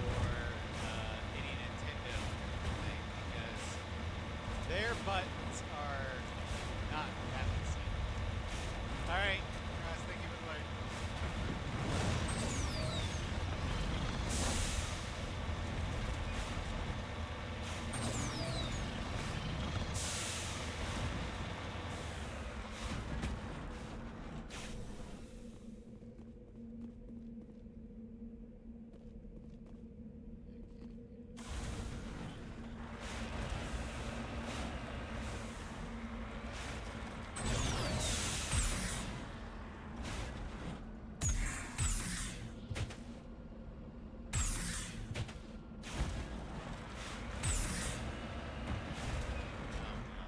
or any Nintendo thing, because their buttons are not that the same. All right, guys, thank you for the alert.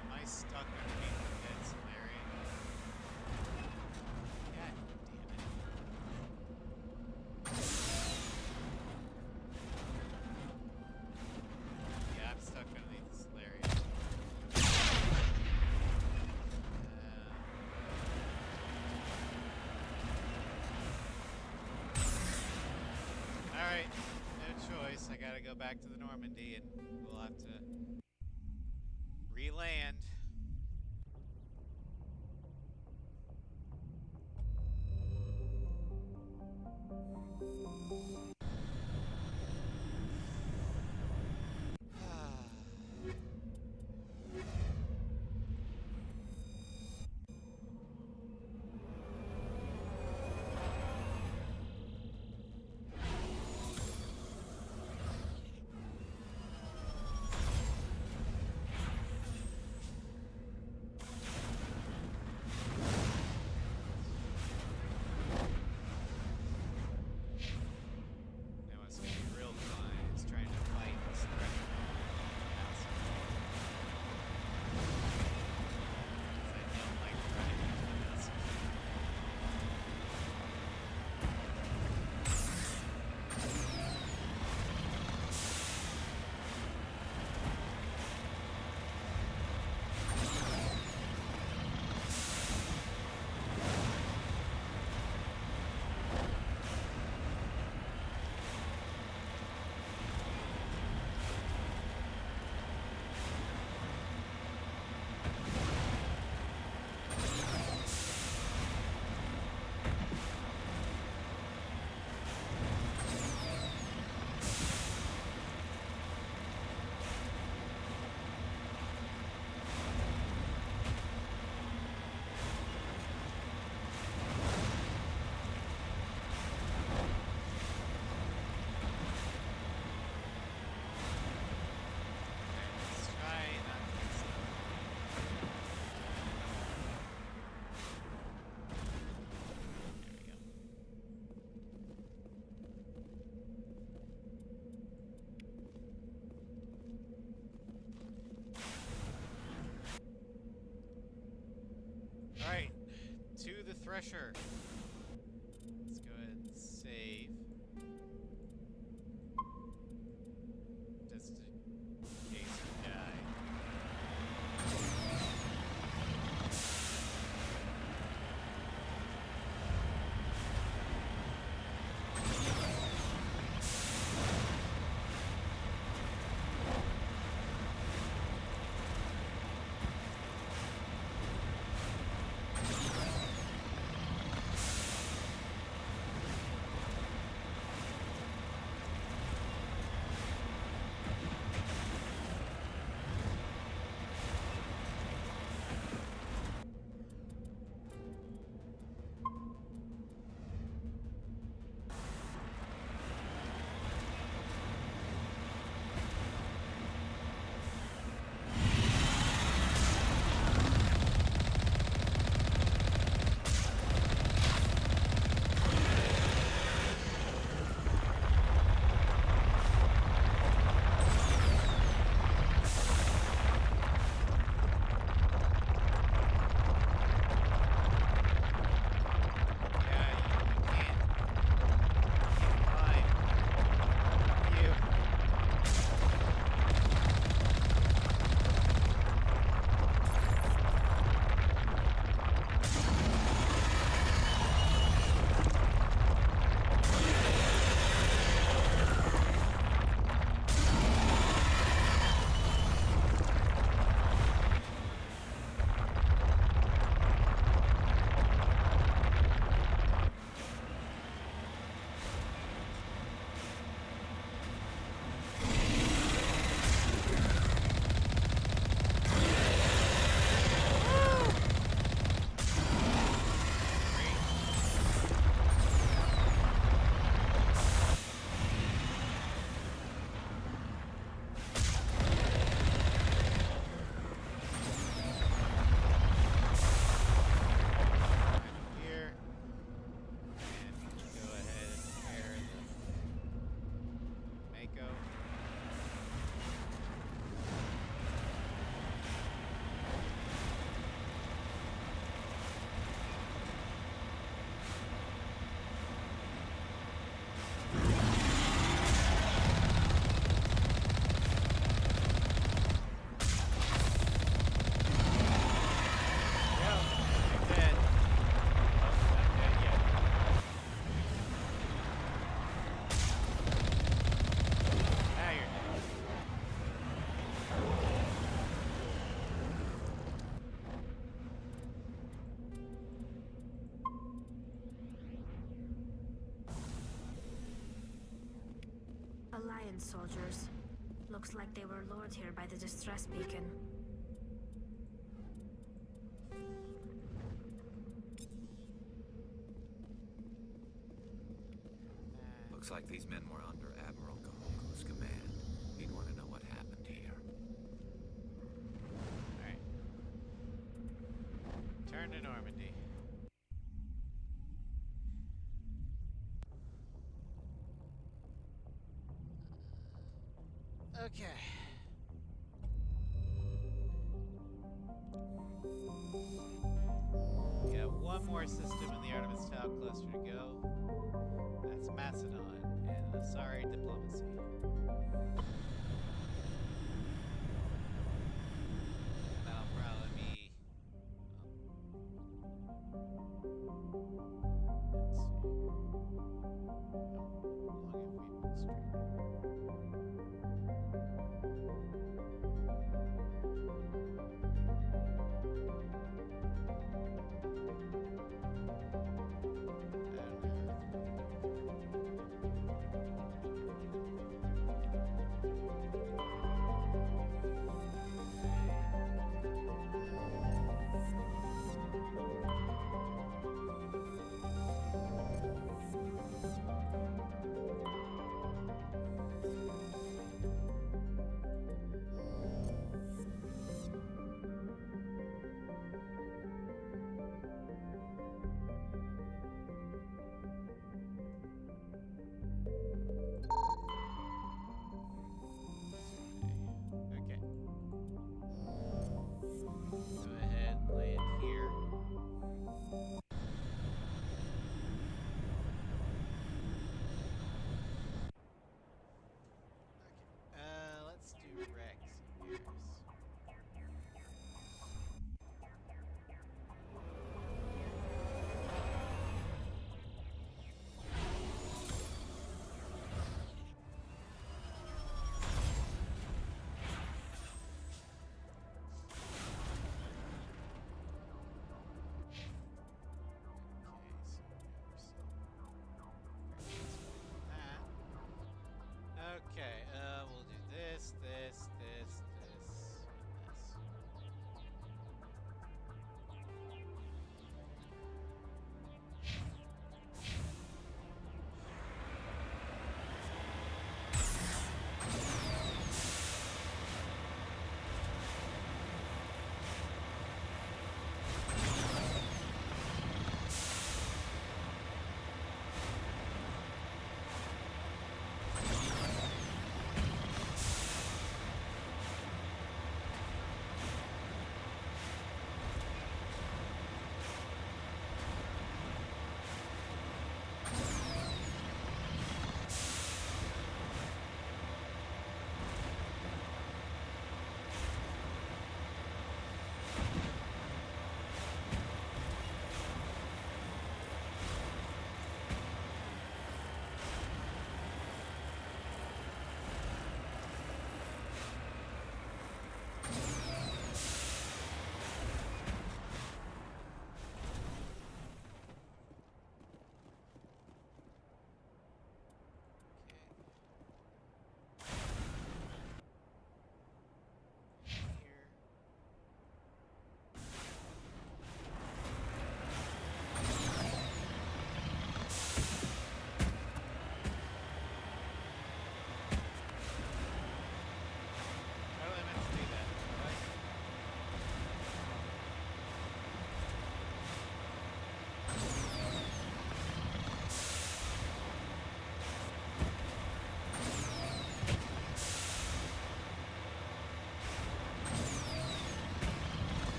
Am I stuck underneath the fence in there? God damn it. Yeah, I'm stuck underneath this area. Alright, no choice. I gotta go back to the Normandy and we'll have to re-land. Now it's gonna be real fun. It's trying to fight this threat outside. I don't like driving into this. Let's try not to get stuck. There we go. All right, to the Thresher. Let's go ahead and save. Just in case we die. Alliance soldiers. Looks like they were lured here by the distress beacon. Looks like these men were under Admiral Gahoko's command. He'd want to know what happened here. Alright. Turn to Normandy. Okay. We have one more system in the Artemis Tau cluster to go. That's Macedon and Asari diplomacy. That'll probably be. Let's see. How long have we been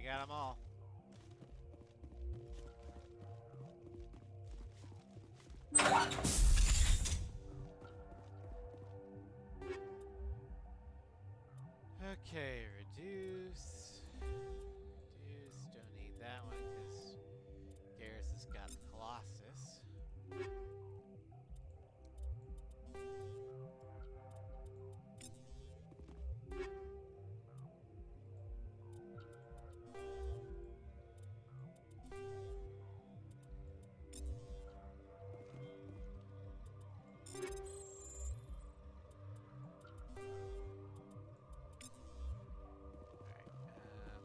got them all. Okay, reduce. Reduce. Don't need that one because Garrus has got the Colossus.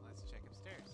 Let's check upstairs.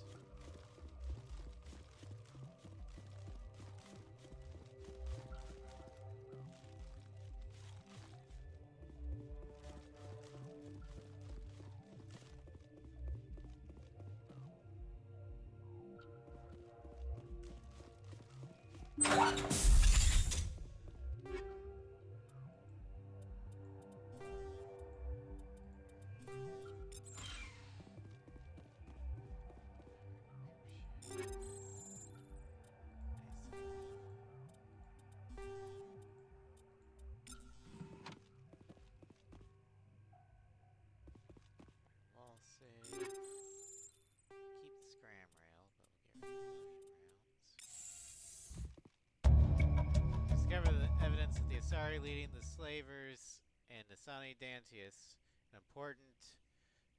Wall save. Keep the scram rail, but we'll get rid of the rounds. Discover the evidence that the Asari leading the slavers and Nasani Dantius, an important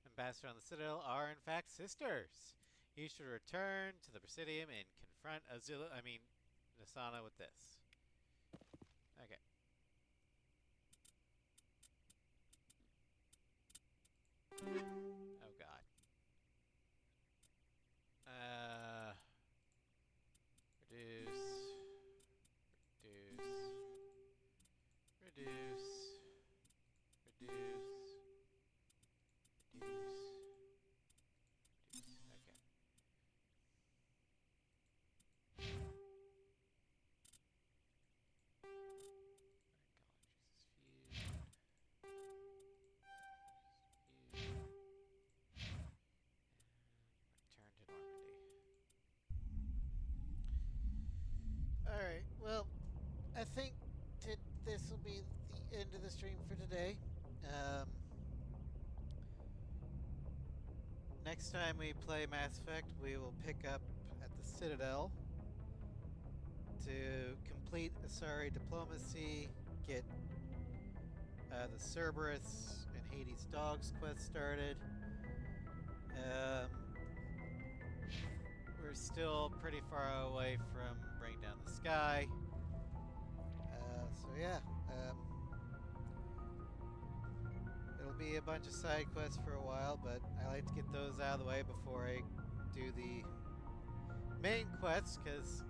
ambassador on the Citadel, are in fact sisters. You should return to the Presidium and confront Nasana with this. Okay. Oh god. Reduce. Okay. Return to Normandy. Alright, well, I think this will be the end of the stream for today. Next time we play Mass Effect, we will pick up at the Citadel to complete Asari diplomacy, get the Cerberus and Hades Dogs quest started. We're still pretty far away from Bring Down the Sky. So yeah, it'll be a bunch of side quests for a while, but I like to get those out of the way before I do the main quests, because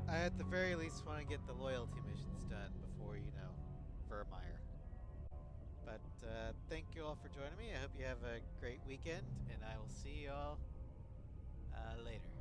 I at the very least want to get the loyalty missions done before, Vermeer. But thank you all for joining me. I hope you have a great weekend, and I will see you all later.